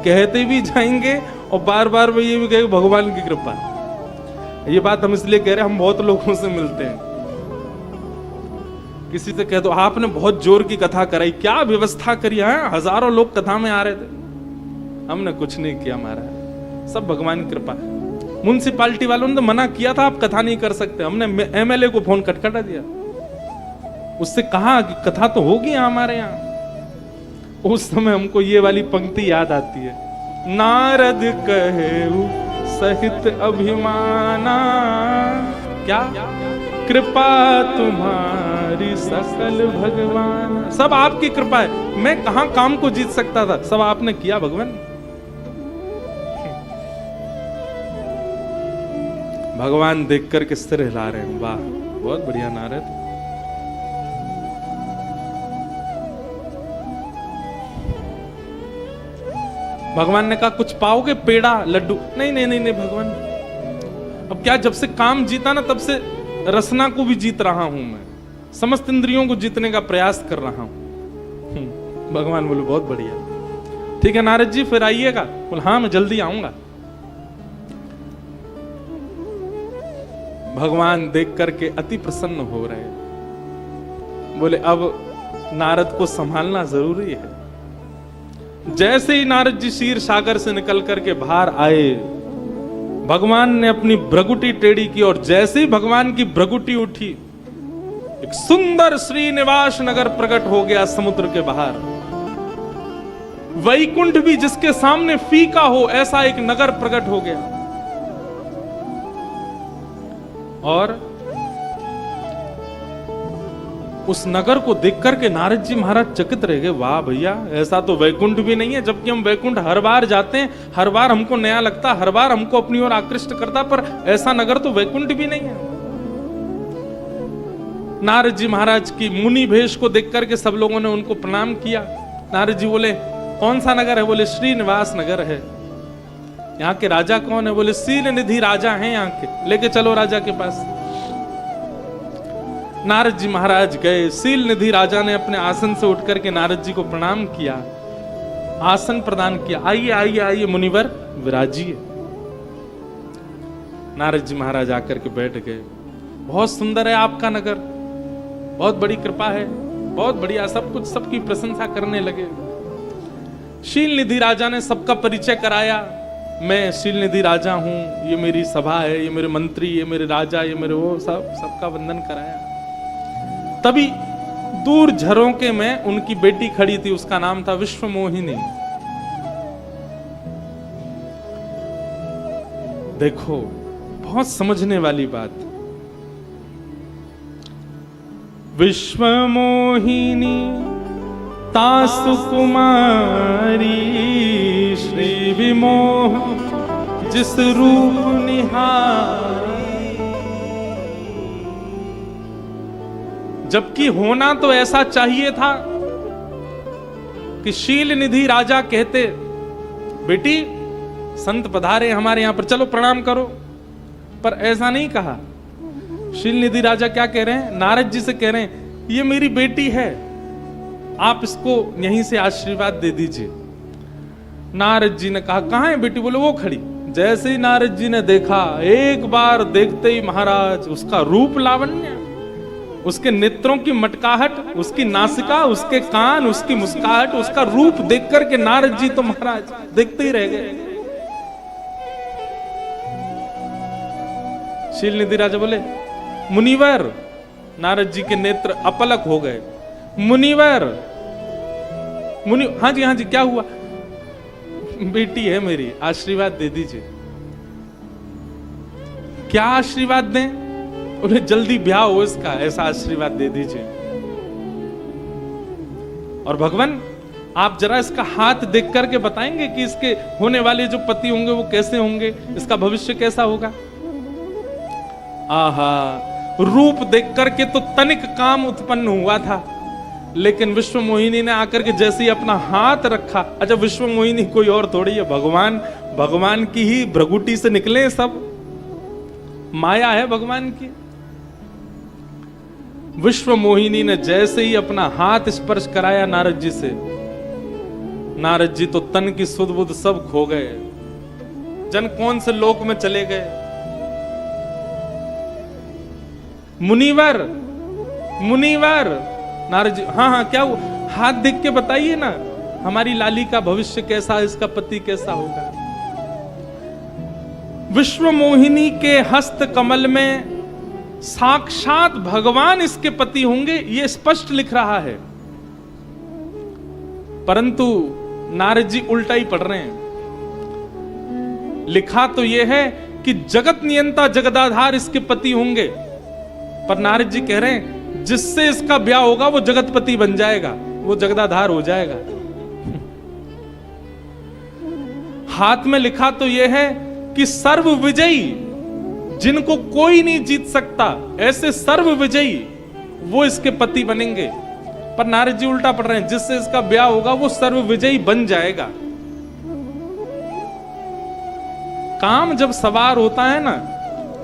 कहते भी जाएंगे और बार बार वो ये भी कहेंगे भगवान की कृपा। ये बात हम इसलिए कह रहे हैं, हम बहुत लोगों से मिलते हैं, किसी से कह दो आपने बहुत जोर की कथा कराई, क्या व्यवस्था करी है, हजारों लोग कथा में आ रहे थे। हमने कुछ नहीं किया, हमारा सब भगवान की कृपा। म्युनिसिपालिटी वालों ने तो मना किया था आप कथा नहीं कर सकते, हमने एमएलए को फोन खटखटा दिया, उससे कहा कि कथा तो होगी हमारे यहाँ। उस समय हमको ये वाली पंक्ति याद आती है, नारद कहेउ सहित अभिमाना, क्या कृपा तुम्हारी सकल भगवान। सब आपकी कृपा है, मैं कहां काम को जीत सकता था, सब आपने किया भगवान। भगवान देख करके सिर हिला रहे हैं, वाह बहुत बढ़िया नारद। भगवान ने कहा कुछ पाओगे, पेड़ा लड्डू? नहीं नहीं नहीं नहीं भगवान, अब क्या, जब से काम जीता ना तब से रसना को भी जीत रहा हूं मैं, समस्त इंद्रियों को जीतने का प्रयास कर रहा हूं। भगवान बोले बहुत बढ़िया, ठीक है नारद जी फिर आइएगा। बोले हाँ मैं जल्दी आऊंगा। भगवान देख करके अति प्रसन्न हो रहे, बोले अब नारद को संभालना जरूरी है। जैसे ही नारद जी क्षीर सागर से निकल करके बाहर आए, भगवान ने अपनी भ्रगुटी टेढ़ी की, और जैसे ही भगवान की भ्रगुटी उठी, एक सुंदर श्रीनिवास नगर प्रकट हो गया समुद्र के बाहर। वैकुंठ भी जिसके सामने फीका हो, ऐसा एक नगर प्रकट हो गया। और उस नगर को देख करके नारद जी महाराज चकित रह गए। वाह भैया, ऐसा तो वैकुंठ भी नहीं है। जबकि हम वैकुंठ हर बार जाते हैं, हर बार हमको नया लगता, हर बार हमको अपनी ओर आकृष्ट करता, पर ऐसा नगर तो वैकुंठ भी नहीं है। नारद जी महाराज की मुनि भेष को देख करके सब लोगों ने उनको प्रणाम किया। नारद जी बोले, कौन सा नगर है? बोले श्रीनिवास नगर है। यहाँ के राजा कौन है? बोले शील निधि राजा हैं यहाँ के, लेके चलो राजा के पास। नारद जी महाराज गए। शील निधि राजा ने अपने आसन से उठ करके नारद जी को प्रणाम किया, आसन प्रदान किया। आइए आइए आइए मुनिवर, विराजिए। नारद जी महाराज आकर के बैठ गए। बहुत सुंदर है आपका नगर, बहुत बड़ी कृपा है, बहुत बढ़िया, सब कुछ, सबकी प्रशंसा करने लगे। शील निधि राजा ने सबका परिचय कराया। मैं शील निधि राजा हूं, ये मेरी सभा है, ये मेरे मंत्री, ये मेरे राजा, ये मेरे वो, सबका वंदन कराया। तभी दूर झरोके में उनकी बेटी खड़ी थी, उसका नाम था विश्वमोहिनी। देखो, बहुत समझने वाली बात। विश्वमोहिनी तासु कुमारी, श्री विमोह जिस रूप निहारी। जबकि होना तो ऐसा चाहिए था कि शील निधि राजा कहते, बेटी संत पधारे हमारे यहां पर, चलो प्रणाम करो, पर ऐसा नहीं कहा। शील निधि राजा क्या कह रहे हैं? नारद जी से कह रहे हैं, ये मेरी बेटी है, आप इसको यहीं से आशीर्वाद दे दीजिए। नारद जी ने कहा, कहां है बेटी? बोले वो खड़ी। जैसे ही नारद जी ने देखा, एक बार देखते ही महाराज उसका रूप लावण्य, उसके नेत्रों की मटकाहट, उसकी नासिका, उसके कान, उसकी मुस्काहट, उसका रूप देख करके नारद जी तो महाराज देखते ही रह गए। शील निधि राजा बोले, मुनिवर। नारद जी के नेत्र अपलक हो गए। मुनिवर, हाँ जी क्या हुआ? बेटी है मेरी, आशीर्वाद दे दीजिए। क्या आशीर्वाद दें? उन्हें जल्दी ब्याह हो इसका, ऐसा आशीर्वाद दे दीजिए। और भगवान, आप जरा इसका हाथ देख करके बताएंगे कि इसके होने वाले जो पति होंगे वो कैसे होंगे, इसका भविष्य कैसा होगा? आहा, रूप देख करके तो तनिक काम उत्पन्न हुआ था, लेकिन विश्वमोहिनी ने आकर के जैसे ही अपना हाथ रखा, अच्छा विश्वमोहिनी कोई और थोड़ी है, भगवान की ही भ्रगुटी से निकले सब, माया है भगवान की। विश्वमोहिनी ने जैसे ही अपना हाथ स्पर्श कराया नारद जी से, नारद जी तो तन की सुध बुध सब खो गए, जन कौन से लोक में चले गए। मुनिवर, मुनिवर। नारद जी, हाँ क्या हुआ? हाथ देख के बताइए ना, हमारी लाली का भविष्य कैसा, इसका पति कैसा होगा। विश्वमोहिनी के हस्त कमल में साक्षात भगवान इसके पति होंगे, ये स्पष्ट लिख रहा है, परंतु नारद जी उल्टा ही पढ़ रहे हैं। लिखा तो यह है कि जगत नियंता जगदाधार इसके पति होंगे, पर नारद जी कह रहे हैं जिससे इसका ब्याह होगा वो जगतपति बन जाएगा, वो जगदाधार हो जाएगा। हाथ में लिखा तो यह है कि सर्व विजयी, जिनको कोई नहीं जीत सकता, ऐसे सर्व विजयी वो इसके पति बनेंगे। पर नारद जी उल्टा पढ़ रहे हैं, जिससे इसका ब्याह होगा वो सर्व विजयी बन जाएगा। काम जब सवार होता है ना,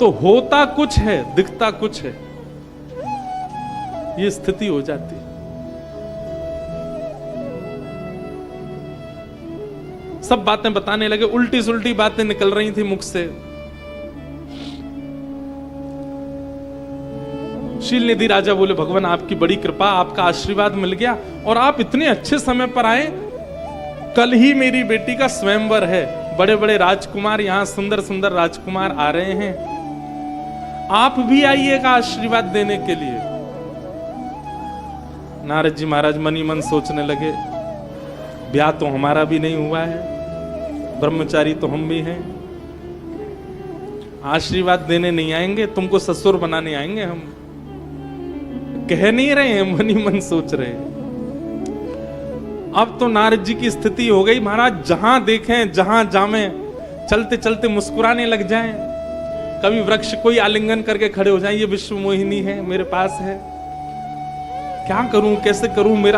तो होता कुछ है, दिखता कुछ है, ये स्थिति हो जाती है। सब बातें बताने लगे, उल्टी सुल्टी बातें निकल रही थी मुख से। शील निधि राजा बोले, भगवान आपकी बड़ी कृपा, आपका आशीर्वाद मिल गया और आप इतने अच्छे समय पर आए। कल ही मेरी बेटी का स्वयंवर है, बड़े बड़े राजकुमार, यहां सुंदर सुंदर राजकुमार आ रहे हैं, आप भी आइएगा आशीर्वाद देने के लिए। नारद जी महाराज मन ही मन सोचने लगे, ब्याह तो हमारा भी नहीं हुआ है, ब्रह्मचारी तो हम भी हैं, आशीर्वाद देने नहीं आएंगे, तुमको ससुर बनाने आएंगे हम। कह नहीं रहे हैं, मन ही मन सोच रहे हैं। अब तो नारद जी की स्थिति हो गई, महाराज जहां देखें जहां जामें चलते चलते मुस्कुराने लग जाएं। कभी वृक्ष कोई आलिंगन करके खड़े हो जाएं, ये विश्व मोहिनी है, मेरे पास है, क्या करूं कैसे करूं, मेरा